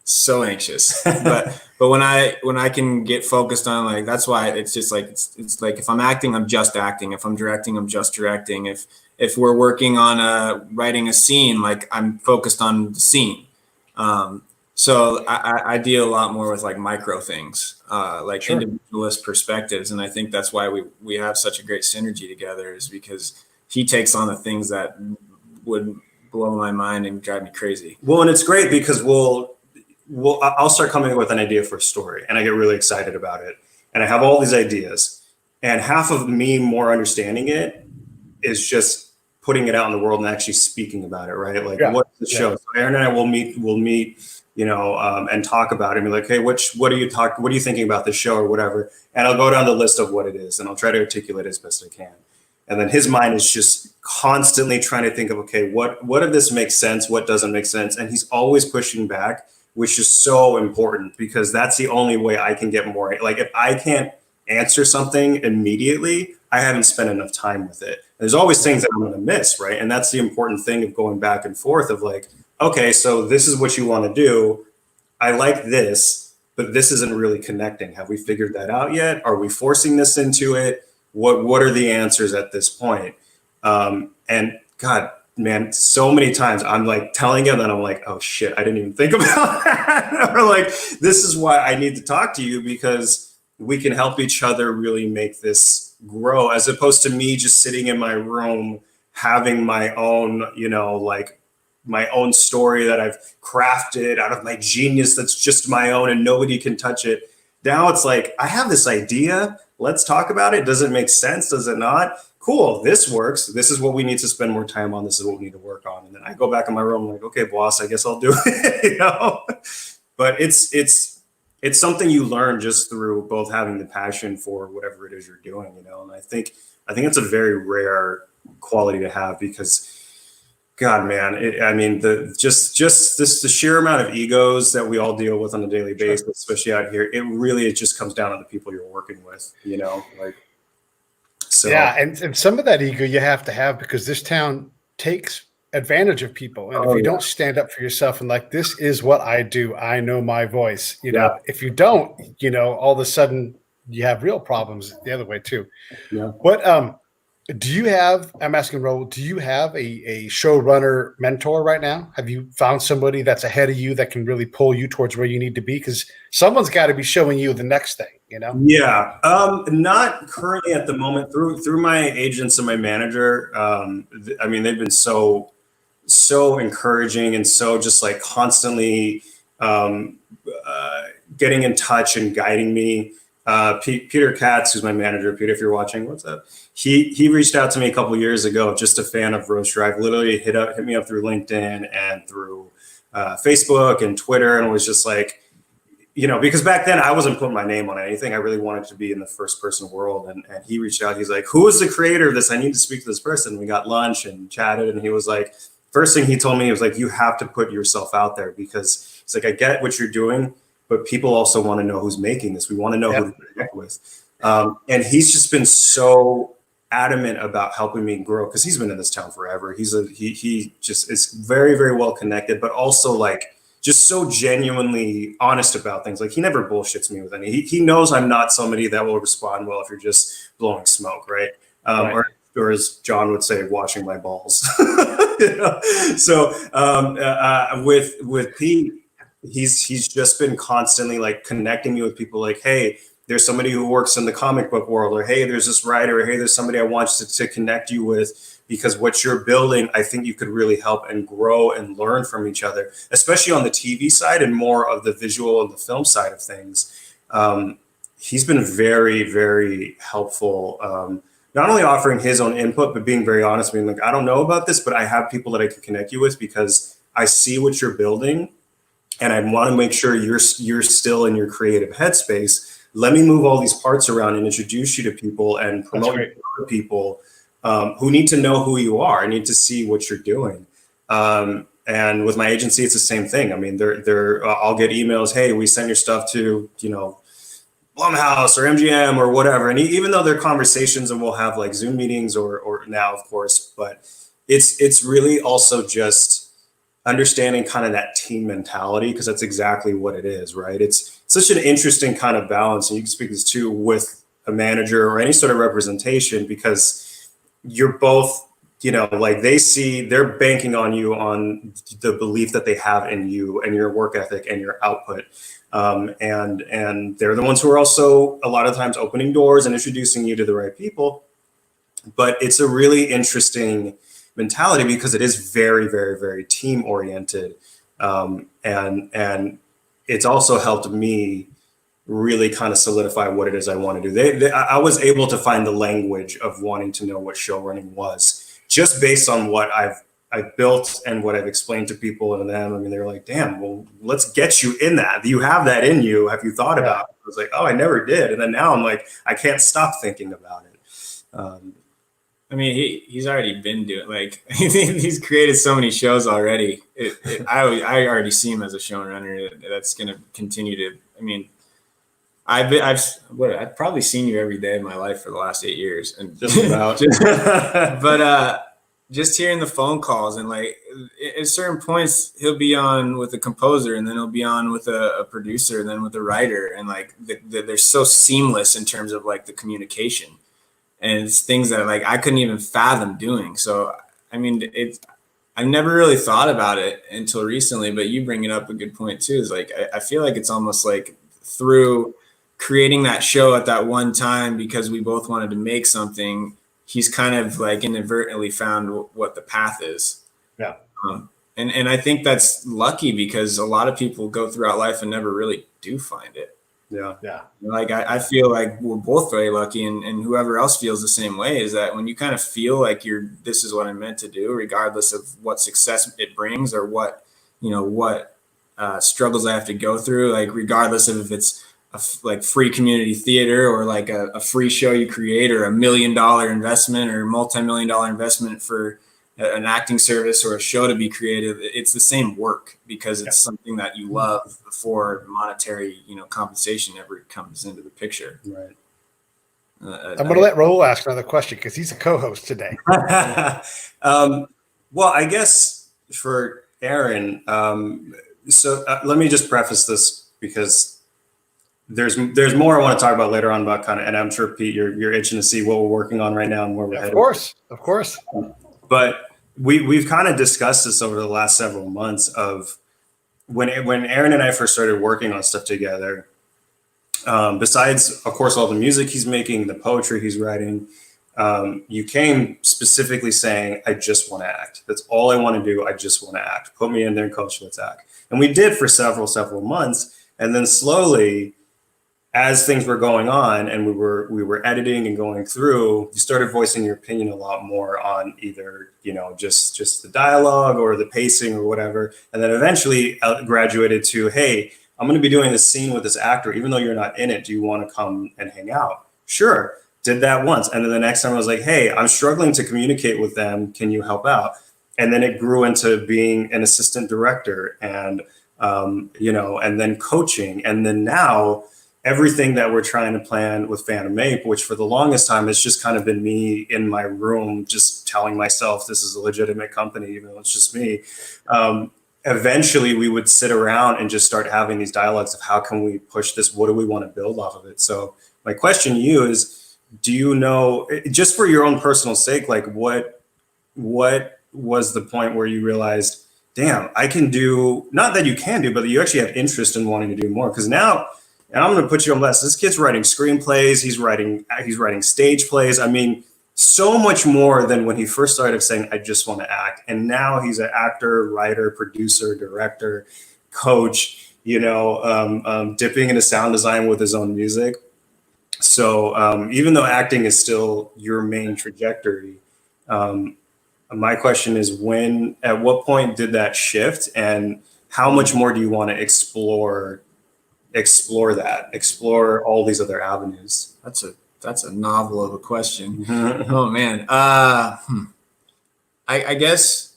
so anxious. but when I can get focused on, like, that's why it's just like it's like if I'm acting, I'm just acting. If I'm directing, I'm just directing. If we're working on writing a scene, like, I'm focused on the scene. So I deal a lot more with like micro things, like individualist perspectives. And I think that's why we have such a great synergy together, is because he takes on the things that would blow my mind and drive me crazy. Well, and it's great because I'll start coming up with an idea for a story and I get really excited about it. And I have all these ideas, and half of me more understanding it is just putting it out in the world and actually speaking about it. Right. Like, what's the show? So Aaron and I will meet, you know, and talk about it and be like, hey, what are you thinking about this show or whatever? And I'll go down the list of what it is and I'll try to articulate as best I can. And then his mind is just constantly trying to think of, okay, what of this makes sense? What doesn't make sense? And he's always pushing back, which is so important because that's the only way I can get more. Like, if I can't answer something immediately, I haven't spent enough time with it. There's always things that I'm going to miss, right? And that's the important thing of going back and forth of like, okay, so this is what you want to do. I like this, but this isn't really connecting. Have we figured that out yet? Are we forcing this into it? What are the answers at this point? And God, man, so many times I'm like telling him and I'm like, oh shit, I didn't even think about that. Or like, this is why I need to talk to you, because we can help each other really make this grow, as opposed to me just sitting in my room having my own, you know, like my own story that I've crafted out of my genius that's just my own and nobody can touch it. Now it's like, I have this idea. Let's talk about it. Does it make sense? Does it not? Cool. This works. This is what we need to spend more time on. This is what we need to work on. And then I go back in my room like, okay, boss, I guess I'll do it, you know? But it's something you learn just through both having the passion for whatever it is you're doing, you know? And I think it's a very rare quality to have, because God, man, the sheer amount of egos that we all deal with on a daily basis, especially out here, it just comes down to the people you're working with, you know, like, so. Yeah. And some of that ego you have to have, because this town takes advantage of people. And if you don't stand up for yourself and like, this is what I do, I know my voice, you know, if you don't, you know, all of a sudden you have real problems the other way too. Yeah. What, do you have, I'm asking Raul, do you have a showrunner mentor right now? Have you found somebody that's ahead of you that can really pull you towards where you need to be? Because someone's got to be showing you the next thing, you know? Yeah. Not currently at the moment. Through my agents and my manager, I mean, they've been so encouraging and so just like constantly getting in touch and guiding me. Peter Katz, who's my manager, Peter, if you're watching, what's up? He reached out to me a couple of years ago, just a fan of Roast Drive, literally hit me up through LinkedIn and through Facebook and Twitter, and was just like, you know, because back then I wasn't putting my name on anything. I really wanted to be in the first person world. And he reached out, he's like, who is the creator of this? I need to speak to this person. We got lunch and chatted, and he was like, first thing he told me, he was like, you have to put yourself out there, because it's like, I get what you're doing, but people also want to know who's making this. We want to know who to connect with. And he's just been so adamant about helping me grow, because he's been in this town forever. He just is very, very well connected, but also like just so genuinely honest about things. Like he never bullshits me with any. He knows I'm not somebody that will respond well if you're just blowing smoke, right? Or as John would say, washing my balls. You know? So with Pete, he's just been constantly like connecting me with people like, hey, there's somebody who works in the comic book world, or hey, there's this writer, or hey, there's somebody I want to connect you with, because what you're building, I think you could really help and grow and learn from each other, especially on the TV side and more of the visual and the film side of things. He's been very, very helpful. Not only offering his own input, but being very honest, being like, I don't know about this, but I have people that I can connect you with, because I see what you're building and I want to make sure you're still in your creative headspace. Let me move all these parts around and introduce you to people and promote you to other people who need to know who you are. I need to see what you're doing. And with my agency, it's the same thing. I mean, I'll get emails, hey, we send your stuff to, you know, Blumhouse or MGM or whatever. And even though they're conversations and we'll have like Zoom meetings or now, of course, but it's really also just understanding kind of that team mentality, because that's exactly what it is, right? It's such an interesting kind of balance. And you can speak this too with a manager or any sort of representation, because you're both, you know, like they're banking on you on the belief that they have in you and your work ethic and your output. And they're the ones who are also a lot of times opening doors and introducing you to the right people. But it's a really interesting mentality, because it is very, very, very team oriented. And it's also helped me really kind of solidify what it is I want to do. I was able to find the language of wanting to know what show running was, just based on what I've built and what I've explained to people and them. I mean, they're like, damn, well, let's get you in that. You have that in you. Have you thought about it? I was like, oh, I never did. And then now I'm like, I can't stop thinking about it. I mean, he's already been doing, like, he's created so many shows already. I already see him as a showrunner that's going to continue to. I mean, I've probably seen you every day of my life for the last 8 years, and Just about. but just hearing the phone calls, and like at certain points he'll be on with a composer, and then he'll be on with a producer, and then with a writer, and like they're so seamless in terms of like the communication. And it's things that like I couldn't even fathom doing. So, I mean, I've never really thought about it until recently, but you bring it up a good point too. Is like, I feel like it's almost like through creating that show at that one time, because we both wanted to make something, he's kind of like inadvertently found what the path is. Yeah. And I think that's lucky, because a lot of people go throughout life and never really do find it. Yeah. Like I feel like we're both very lucky, and whoever else feels the same way, is that when you kind of feel like this is what I'm meant to do, regardless of what success it brings or what struggles I have to go through, like regardless of if it's like free community theater or like a free show you create, or $1 million investment or multi-million-dollar investment for an acting service or a show to be created, it's the same work, because it's something that you love before monetary, compensation ever comes into the picture. Right. I'm going to let Raul ask another question, because he's a co-host today. Well, I guess for Aaron, let me just preface this because there's more I want to talk about later on about kind of, and I'm sure Pete, you're itching to see what we're working on right now and where we're headed. Of course. But we've kind of discussed this over the last several months of when Aaron and I first started working on stuff together. Besides, of course, all the music he's making, the poetry he's writing, you came specifically saying, I just want to act. That's all I want to do. I just want to act. Put me in there, coach, let's act. And we did for several months. And then slowly, as things were going on and we were editing and going through, you started voicing your opinion a lot more on either, just the dialogue or the pacing or whatever. And then eventually graduated to, hey, I'm going to be doing this scene with this actor, even though you're not in it. Do you want to come and hang out? Sure. Did that once. And then the next time I was like, hey, I'm struggling to communicate with them. Can you help out? And then it grew into being an assistant director and, and then coaching. And then now everything that we're trying to plan with Phantom Ape, which for the longest time, it's just kind of been me in my room, just telling myself this is a legitimate company, even though it's just me. Eventually we would sit around and just start having these dialogues of how can we push this? What do we want to build off of it? So my question to you is, do you know, just for your own personal sake, like what was the point where you realized, damn, I can do, not that you can do, but that you actually have interest in wanting to do more? Because now, and I'm going to put you on blast, this kid's writing screenplays, he's writing stage plays. I mean, so much more than when he first started saying, I just want to act. And now he's an actor, writer, producer, director, coach, dipping into sound design with his own music. So even though acting is still your main trajectory, my question is at what point did that shift, and how much more do you want to explore all these other avenues? That's a novel of a question. Oh man. I guess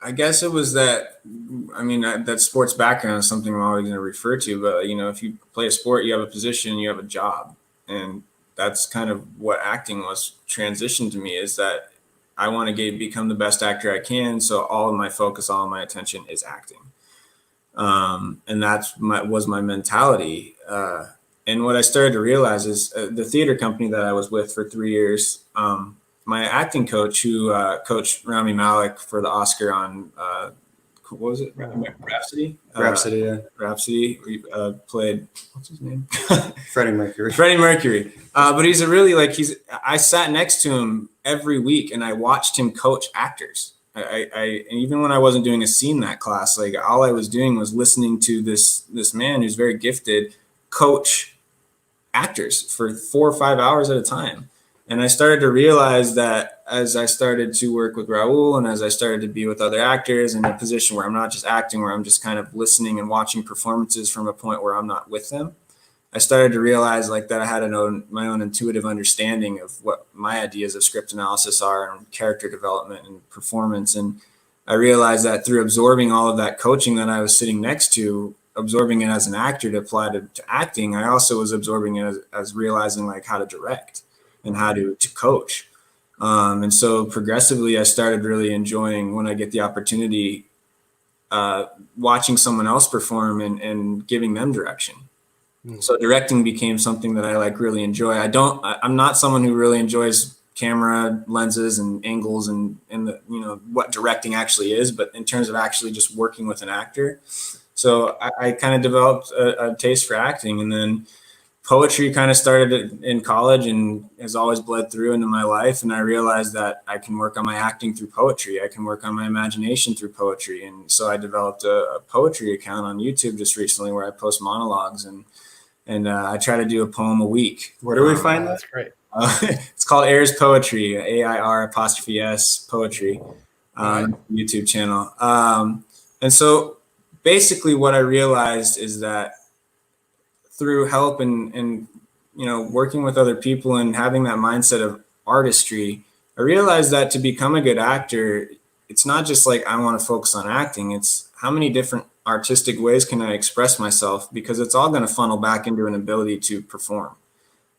it was that, that sports background is something I'm always going to refer to, but if you play a sport, you have a position, you have a job. And that's kind of what acting was transitioned to me, is that I want to become the best actor I can. So all of my focus, all of my attention is acting. And was my mentality. And what I started to realize is the theater company that I was with for 3 years, my acting coach who coached Rami Malek for the Oscar on, what was it? Rhapsody? Rhapsody, yeah. Rhapsody. Played, what's his name? Freddie Mercury. Freddie Mercury. But he's I sat next to him every week and I watched him coach actors. I even when I wasn't doing a scene that class, like all I was doing was listening to this man who's very gifted coach actors for 4 or 5 hours at a time. And I started to realize that as I started to work with Raul and as I started to be with other actors in a position where I'm not just acting, where I'm just kind of listening and watching performances from a point where I'm not with them, I started to realize like that I had my own intuitive understanding of what my ideas of script analysis are and character development and performance. And I realized that through absorbing all of that coaching that I was sitting next to, absorbing it as an actor to apply to acting, I also was absorbing it as realizing like how to direct and how to coach. And so progressively, I started really enjoying, when I get the opportunity, watching someone else perform and giving them direction. So directing became something that I like really enjoy. I'm not someone who really enjoys camera lenses and angles and the, what directing actually is, but in terms of actually just working with an actor. So I kind of developed a taste for acting, and then poetry kind of started in college and has always bled through into my life. And I realized that I can work on my acting through poetry. I can work on my imagination through poetry. And so I developed a poetry account on YouTube just recently where I post monologues and I try to do a poem a week. Where do we find that? That's great. It's called Air's Poetry, AIR''S poetry, YouTube channel. And so basically what I realized is that through help and working with other people and having that mindset of artistry, I realized that to become a good actor, it's not just like I want to focus on acting. It's how many different artistic ways can I express myself, because it's all going to funnel back into an ability to perform,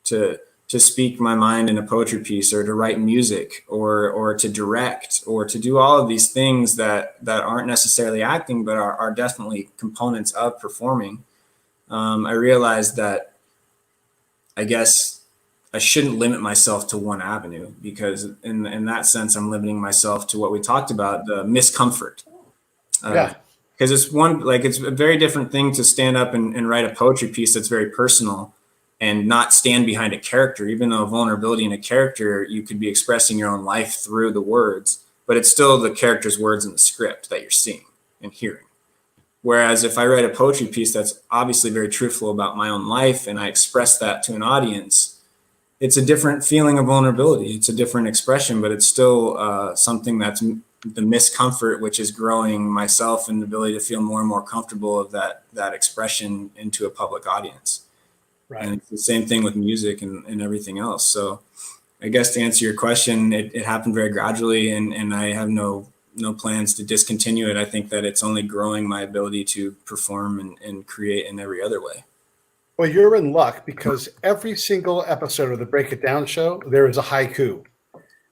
to to speak my mind in a poetry piece, or to write music, or to direct, or to do all of these things that aren't necessarily acting, but are definitely components of performing, I realized that I guess I shouldn't limit myself to one avenue, because in that sense, I'm limiting myself to what we talked about, the miscomfort. Because it's a very different thing to stand up and write a poetry piece that's very personal and not stand behind a character. Even though vulnerability in a character, you could be expressing your own life through the words, but it's still the character's words in the script that you're seeing and hearing. Whereas if I write a poetry piece that's obviously very truthful about my own life, and I express that to an audience, it's a different feeling of vulnerability. It's a different expression, but it's still something that's the miscomfort, which is growing myself and the ability to feel more and more comfortable of that expression into a public audience. Right. And it's the same thing with music and everything else. So I guess to answer your question, it happened very gradually, and I have no plans to discontinue it. I think that it's only growing my ability to perform and create in every other way. Well, you're in luck, because every single episode of the Break It Down show, there is a haiku.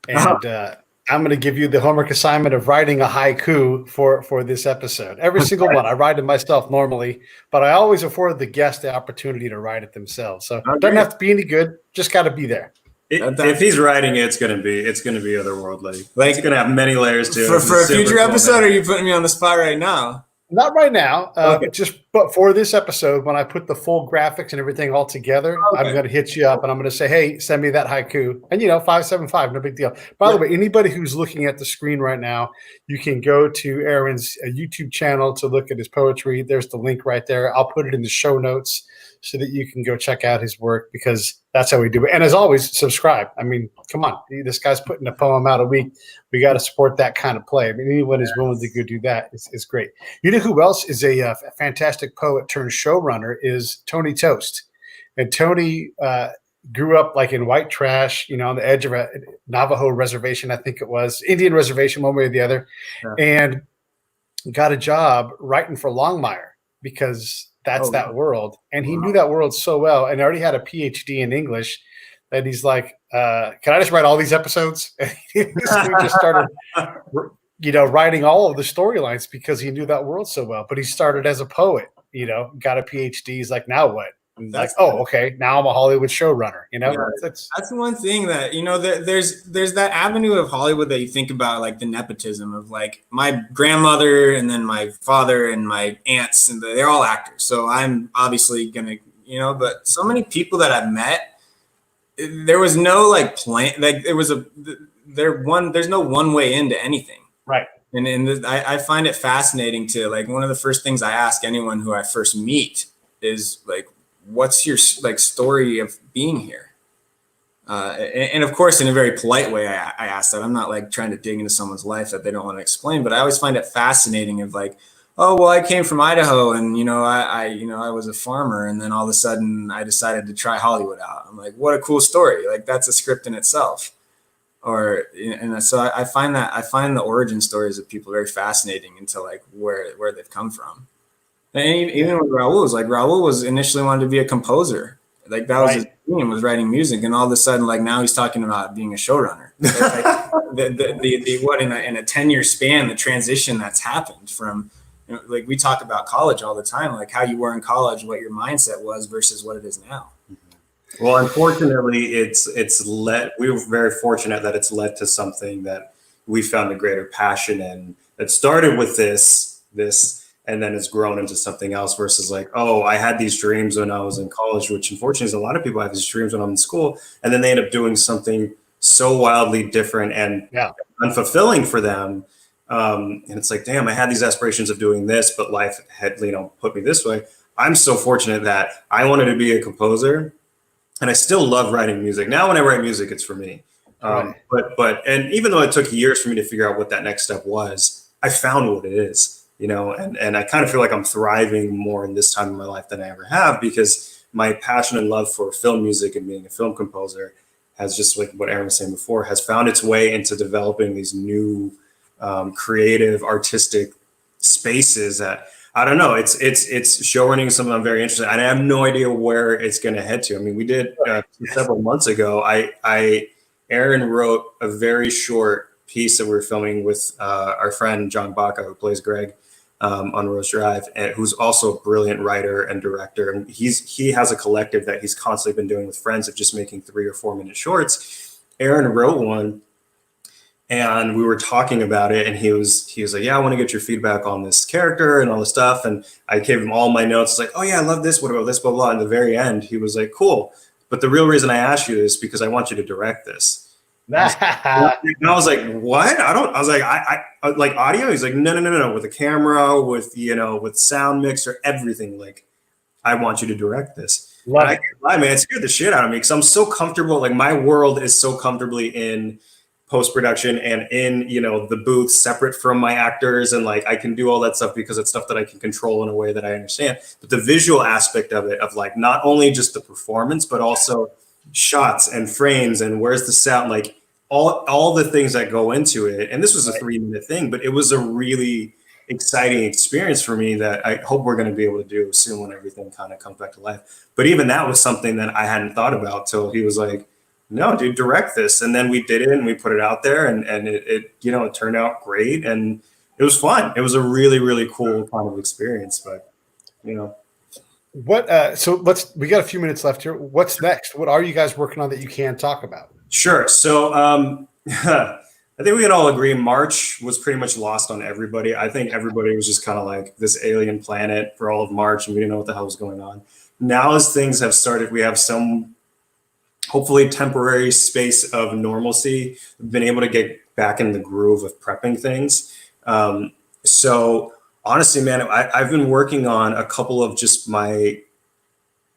And I'm going to give you the homework assignment of writing a haiku for this episode. Every single one. I write it myself normally, but I always afford the guest the opportunity to write it themselves. So it doesn't have to be any good. Just got to be there. If he's writing it, it's gonna be otherworldly. Like, it's gonna have many layers to it. For a future episode, or are you putting me on the spot right now? Not right now. But for this episode, when I put the full graphics and everything all together, I'm going to hit you up and I'm going to say, hey, send me that haiku. And 575, no big deal. By the way, anybody who's looking at the screen right now, you can go to Aaron's YouTube channel to look at his poetry. There's the link right there. I'll put it in the show notes so that you can go check out his work, because that's how we do it. And as always, subscribe. I mean, come on. This guy's putting a poem out a week. We got to support that kind of play. I mean, anyone who's willing to go do that is great. You know who else is a fantastic poet turned showrunner is Tony Toast. And Tony grew up like in white trash, on the edge of a Navajo reservation, I think it was, Indian reservation, one way or the other, and got a job writing for Longmire, because that's that world. And he knew that world so well, and already had a PhD in English, that he's like, can I just write all these episodes? And he just started, writing all of the storylines, because he knew that world so well. But he started as a poet, got a PhD. He's like, now what? Like, okay, now I'm a Hollywood showrunner. That's one thing that there's that avenue of Hollywood that you think about, like the nepotism of like my grandmother and then my father and my aunts, and they're all actors. So I'm obviously gonna, but so many people that I've met, there was no like plan. Like there's no one way into anything. Right. And I find it fascinating to, like, one of the first things I ask anyone who I first meet is like, what's your like story of being here? And of course, in a very polite way, I ask that. I'm not like trying to dig into someone's life that they don't want to explain, but I always find it fascinating of like, oh, well, I came from Idaho, and I was a farmer, and then all of a sudden I decided to try Hollywood out. I'm like, what a cool story! Like, that's a script in itself. So I find the origin stories of people very fascinating into like where they've come from. And even with Raul was initially wanted to be a composer. Like, that was his dream, was writing music, and all of a sudden, like, now he's talking about being a showrunner. Like, in a 10-year span, the transition that's happened from, like, we talk about college all the time, like how you were in college, what your mindset was versus what it is now. Well, unfortunately, we were very fortunate that it's led to something that we found a greater passion in. It started with this, and then it's grown into something else, versus like, oh, I had these dreams when I was in college, which unfortunately is a lot of people have these dreams when I'm in school, and then they end up doing something so wildly different and unfulfilling for them. And it's like, damn, I had these aspirations of doing this, but life had, put me this way. I'm so fortunate that I wanted to be a composer, and I still love writing music. Now when I write music, it's for me. But even though it took years for me to figure out what that next step was, I found what it is, and I kind of feel like I'm thriving more in this time in my life than I ever have, because my passion and love for film music and being a film composer has, just like what Aaron was saying before, has found its way into developing these new creative, artistic spaces that I don't know. It's show running is something I'm very interested in. And I have no idea where it's going to head to. I mean, we did several months ago. Aaron wrote a very short piece that we were filming with our friend John Baca, who plays Greg on Rose Drive, and who's also a brilliant writer and director. And he has a collective that he's constantly been doing with friends of just making 3 or 4 minute shorts. Aaron wrote one. And we were talking about it, and he was like, "Yeah, I want to get your feedback on this character and all this stuff." And I gave him all my notes. It's like, "Oh yeah, I love this. What about this? Blah blah." And at the very end, he was like, "Cool, but the real reason I asked you is because I want you to direct this." And I was like, "What? I was like, I like audio." He's like, "No, with a camera, with with sound mixer, everything. Like, I want you to direct this." Love I it. can't lie, man, it scared the shit out of me because I'm so comfortable. Like, my world is so comfortably in post-production and in the booth, separate from my actors, and like I can do all that stuff because it's stuff that I can control in a way that I understand. But the visual aspect of it, of like not only just the performance but also shots and frames and where's the sound, like all the things that go into it. And this was a 3-minute thing, but it was a really exciting experience for me that I hope we're going to be able to do soon when everything kind of comes back to life. But even that was something that I hadn't thought about till he was like, "No, dude, direct this." And then we did it and we put it out there, and it turned out great, and it was fun. It was a really, really cool kind of experience. But What? So we got a few minutes left here. What's next? What are you guys working on that you can talk about? Sure. So I think we can all agree March was pretty much lost on everybody. I think everybody was just kind of like this alien planet for all of March, and we didn't know what the hell was going on. Now, as things have started, we have some hopefully temporary space of normalcy. We've been able to get back in the groove of prepping things. So honestly, man, I've been working on a couple of just my,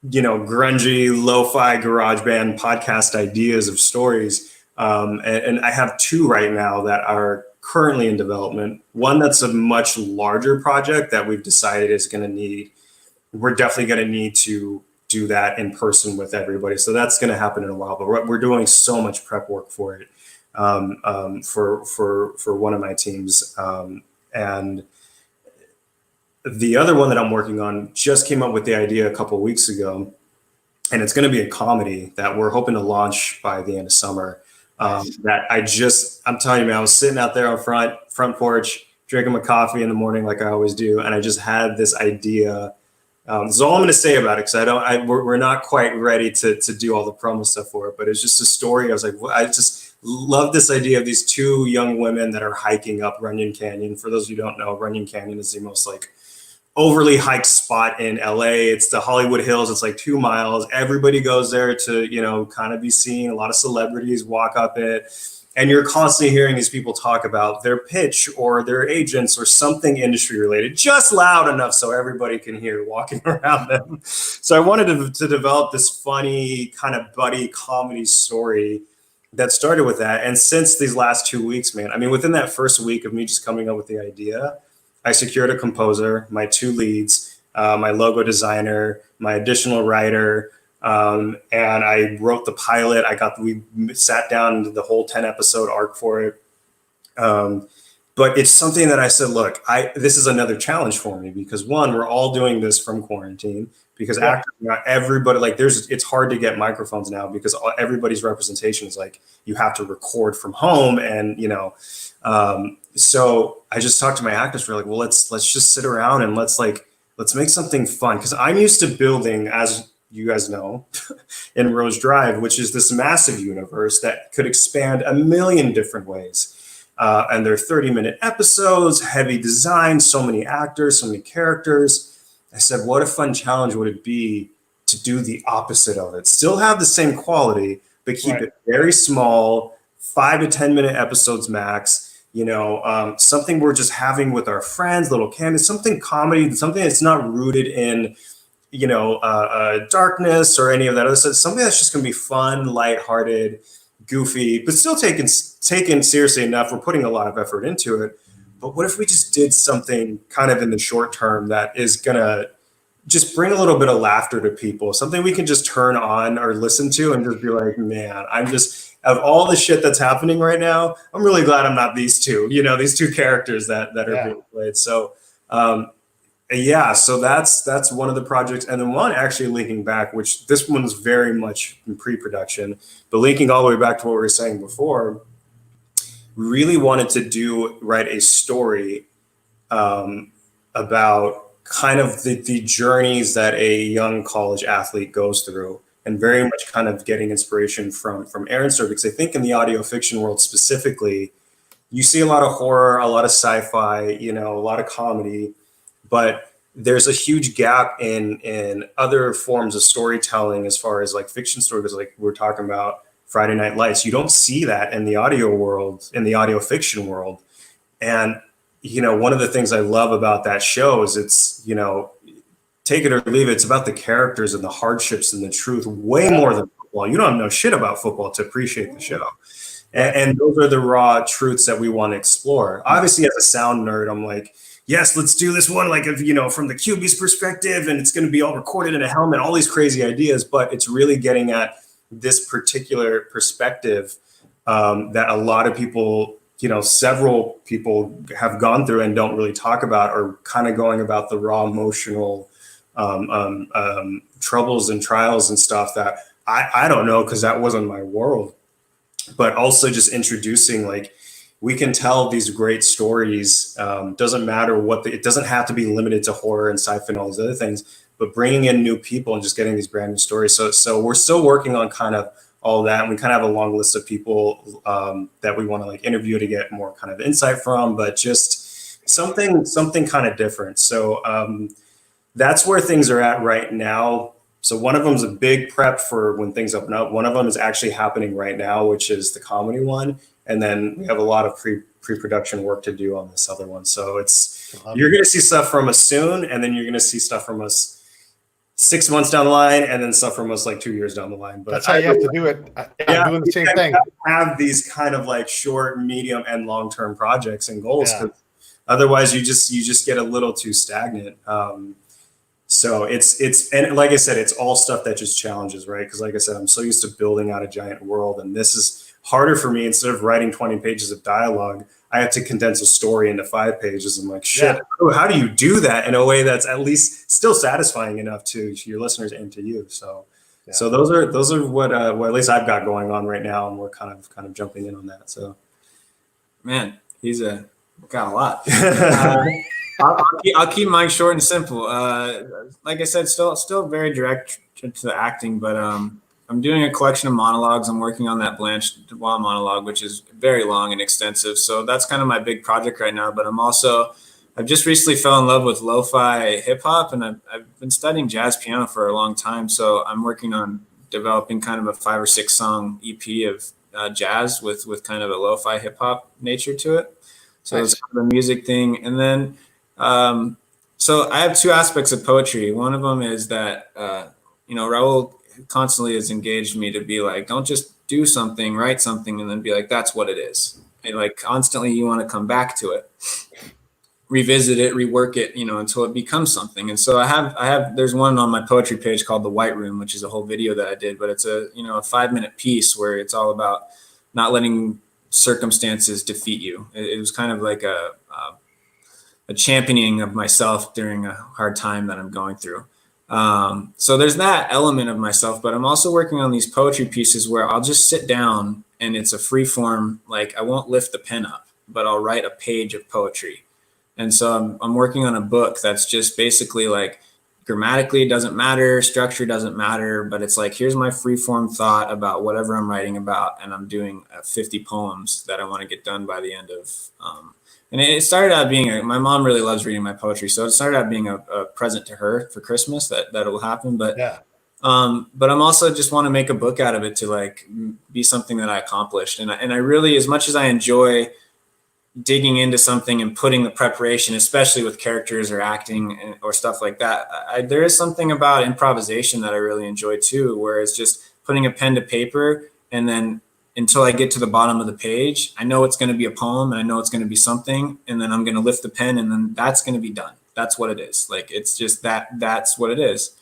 grungy, lo-fi garage band podcast ideas of stories. And I have 2 right now that are currently in development. One that's a much larger project that we've decided is we're definitely going to need to do that in person with everybody. So that's going to happen in a while, but we're doing so much prep work for it for one of my teams. And the other one that I'm working on just came up with the idea a couple of weeks ago, and it's going to be a comedy that we're hoping to launch by the end of summer. That I'm telling you, man, I was sitting out there on front porch, drinking my coffee in the morning like I always do, and I just had this idea. This is all I'm going to say about it, because we're not quite ready to do all the promo stuff for it. But it's just a story. I was like, I just love this idea of these 2 young women that are hiking up Runyon Canyon. For those of you who don't know, Runyon Canyon is the most like overly hiked spot in LA. It's the Hollywood Hills. It's like 2 miles. Everybody goes there to kind of be seen. A lot of celebrities walk up it. And you're constantly hearing these people talk about their pitch or their agents or something industry related, just loud enough so everybody can hear walking around them. So I wanted to develop this funny kind of buddy comedy story that started with that. And since these last 2 weeks, man, I mean, within that first week of me just coming up with the idea, I secured a composer, my 2 leads, my logo designer, my additional writer, and I wrote the pilot. We sat down into the whole 10 episode arc for it. But it's something that I said, look, this is another challenge for me because, one, we're all doing this from quarantine because actors, not everybody, like it's hard to get microphones now because everybody's representation is like you have to record from home, and so I just talked to my actors. We're like, well, let's just sit around and let's make something fun, because I'm used to building, as you guys know, in Rose Drive, which is this massive universe that could expand a million different ways. And they're 30-minute episodes, heavy design, so many actors, so many characters. I said, what a fun challenge would it be to do the opposite of it? Still have the same quality, but keep it very small, 5 to 10 minute episodes max. Something we're just having with our friends, little candies, something comedy, something that's not rooted in, darkness or any of that other stuff. Something that's just going to be fun, lighthearted, goofy, but still taken seriously enough. We're putting a lot of effort into it. But what if we just did something kind of in the short term that is going to just bring a little bit of laughter to people, something we can just turn on or listen to and just be like, man, of all the shit that's happening right now, I'm really glad I'm not these two characters that are being played. So Yeah, so that's one of the projects, and then one actually linking back, which this one's very much in pre-production, but linking all the way back to what we were saying before, we really wanted to write a story about kind of the journeys that a young college athlete goes through, and very much kind of getting inspiration from Aaron's story, because I think in the audio fiction world specifically, you see a lot of horror, a lot of sci-fi, you know, a lot of comedy, but there's a huge gap in other forms of storytelling as far as like fiction stories, like we're talking about Friday Night Lights. You don't see that in the audio world, in the audio fiction world. And, you know, one of the things I love about that show is it's, you know, take it or leave it, it's about the characters and the hardships and the truth way more than football. You don't know shit about football to appreciate the show. And those are the raw truths that we want to explore. Obviously, as a sound nerd, I'm like, yes, let's do this one, like, if, you know, from the QB's perspective, and it's going to be all recorded in a helmet, all these crazy ideas, but it's really getting at this particular perspective that a lot of people, you know, several people have gone through and don't really talk about, or kind of going about the raw emotional troubles and trials and stuff that I don't know, because that wasn't my world. But also just introducing, like, we can tell these great stories. Doesn't matter it doesn't have to be limited to horror and sci-fi and all these other things, but bringing in new people and just getting these brand new stories. So we're still working on kind of all that. And we kind of have a long list of people that we want to like interview to get more kind of insight from, but just something kind of different. So that's where things are at right now. So one of them is a big prep for when things open up. One of them is actually happening right now, which is the comedy one. And then we have a lot of pre-production work to do on this other one. So you're going to see stuff from us soon, and then you're going to see stuff from us 6 months down the line, and then stuff from us like 2 years down the line. But that's how you have to do it. I'm doing the same thing. Have these kind of like short, medium, and long-term projects and goals. Yeah. Otherwise, you just get a little too stagnant. So it's and like I said, it's all stuff that just challenges, right? Because like I said, I'm so used to building out a giant world, and this is harder for me. Instead of writing 20 pages of dialogue, I have to condense a story into 5 pages. I'm like, shit, how do you do that in a way that's at least still satisfying enough to your listeners and to you? So, so those are what at least I've got going on right now, and we're kind of jumping in on that. So, man, he's got a lot. I'll keep mine short and simple. Like I said, still very direct to the acting, but I'm doing a collection of monologues. I'm working on that Blanche Dubois monologue, which is very long and extensive. So that's kind of my big project right now. But I've just recently fell in love with lo-fi hip hop, and I've been studying jazz piano for a long time. So I'm working on developing kind of a 5 or 6 song EP of jazz with kind of a lo-fi hip hop nature to it. So it's kind of a music thing. And then, so I have 2 aspects of poetry. One of them is that, Raul constantly has engaged me to be like, don't just do something, write something, and then be like, that's what it is. And like constantly you want to come back to it, revisit it, rework it, until it becomes something. And so there's one on my poetry page called The White Room, which is a whole video that I did, but it's a 5-minute piece where it's all about not letting circumstances defeat you. It was kind of like a championing of myself during a hard time that I'm going through. So there's that element of myself, but I'm also working on these poetry pieces where I'll just sit down and it's a free form. Like I won't lift the pen up, but I'll write a page of poetry. And so I'm working on a book that's just basically like grammatically it doesn't matter, structure doesn't matter, but it's like, here's my free form thought about whatever I'm writing about. And I'm doing 50 poems that I want to get done by the end of, and it started out being my mom really loves reading my poetry. So it started out being a present to her for Christmas that will happen. But, but I'm also just want to make a book out of it to like be something that I accomplished. And I really, as much as I enjoy digging into something and putting the preparation, especially with characters or acting or stuff like that, there is something about improvisation that I really enjoy too, where it's just putting a pen to paper and then until I get to the bottom of the page, I know it's going to be a poem and I know it's going to be something. And then I'm going to lift the pen and then that's going to be done. That's what it is. Like, it's just that's what it is.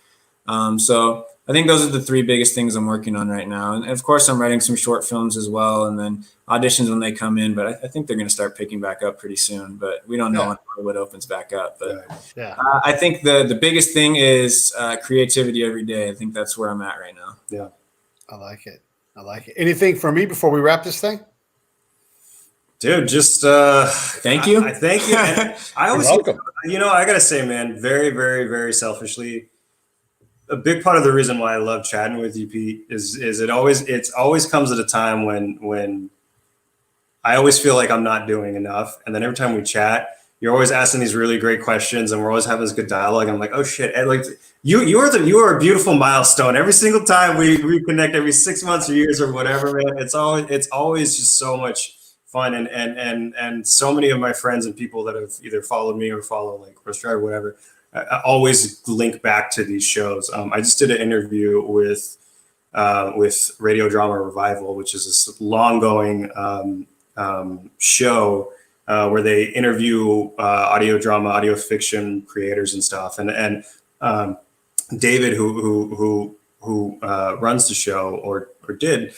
So I think those are the three biggest things I'm working on right now. And of course, I'm writing some short films as well, and then auditions when they come in. But I think they're going to start picking back up pretty soon. But we don't know when Hollywood opens back up. But I think the biggest thing is creativity every day. I think that's where I'm at right now. Yeah, I like it. Anything for me before we wrap this thing? Dude, just thank you. I thank you. And I always, welcome. I gotta say, man, very, very, very selfishly, a big part of the reason why I love chatting with you, Pete, is it always comes at a time when I always feel like I'm not doing enough, and then every time we chat, you're always asking these really great questions, and we're always having this good dialogue. I'm like, oh shit, and like you are a beautiful milestone. Every single time we connect, every 6 months or years or whatever, man, it's always just so much fun, and so many of my friends and people that have either followed me or follow like Roast Drive or whatever, I always link back to these shows. I just did an interview with Radio Drama Revival, which is this long going show where they interview audio drama, audio fiction creators and stuff. And David, who runs the show or did,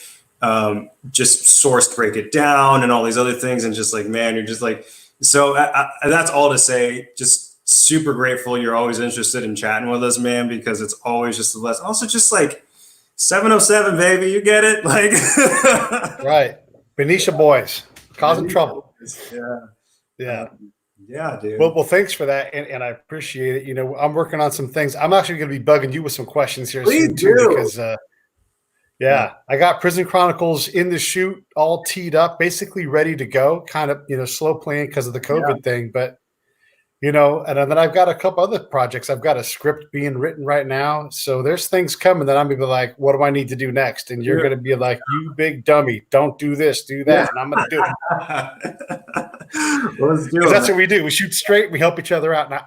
just sourced Break It Down and all these other things, and just like, man, you're just like, so that's all to say, just super grateful you're always interested in chatting with us, man, because it's always just the best. Also, just like 707, baby, you get it? Like Right. Benicia boys causing trouble. Yeah, dude. Well, thanks for that, and I appreciate it. I'm working on some things. I'm actually going to be bugging you with some questions here soon too, because I got Prison Chronicles in the shoot, all teed up, basically ready to go. Kind of, slow playing because of the COVID thing, but and then I've got a couple other projects. I've got a script being written right now, so there's things coming that I'm gonna be like, what do I need to do next? And you're gonna be like, you big dummy, don't do this, do that, and I'm gonna do it. Let's do it. That's what we do. We shoot straight. We help each other out. And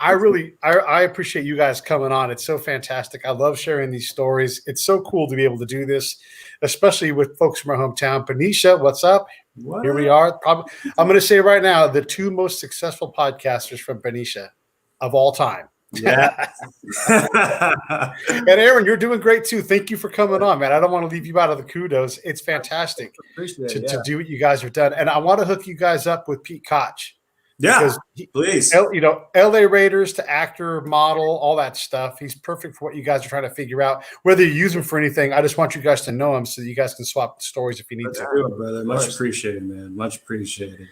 I appreciate you guys coming on. It's so fantastic. I love sharing these stories. It's so cool to be able to do this, especially with folks from our hometown. Benicia, what's up? What? Here we are. Probably, I'm going to say right now, the two most successful podcasters from Benicia of all time. Yeah. And Aaron, you're doing great too. Thank you for coming on, man. I don't want to leave you out of the kudos. It's fantastic to do what you guys have done. And I want to hook you guys up with Pete Koch. Yeah, please. LA Raiders to actor, model, all that stuff. He's perfect for what you guys are trying to figure out. Whether you use him for anything, I just want you guys to know him so that you guys can swap stories if you need to. Do it, brother. Much appreciated, man. Much appreciated.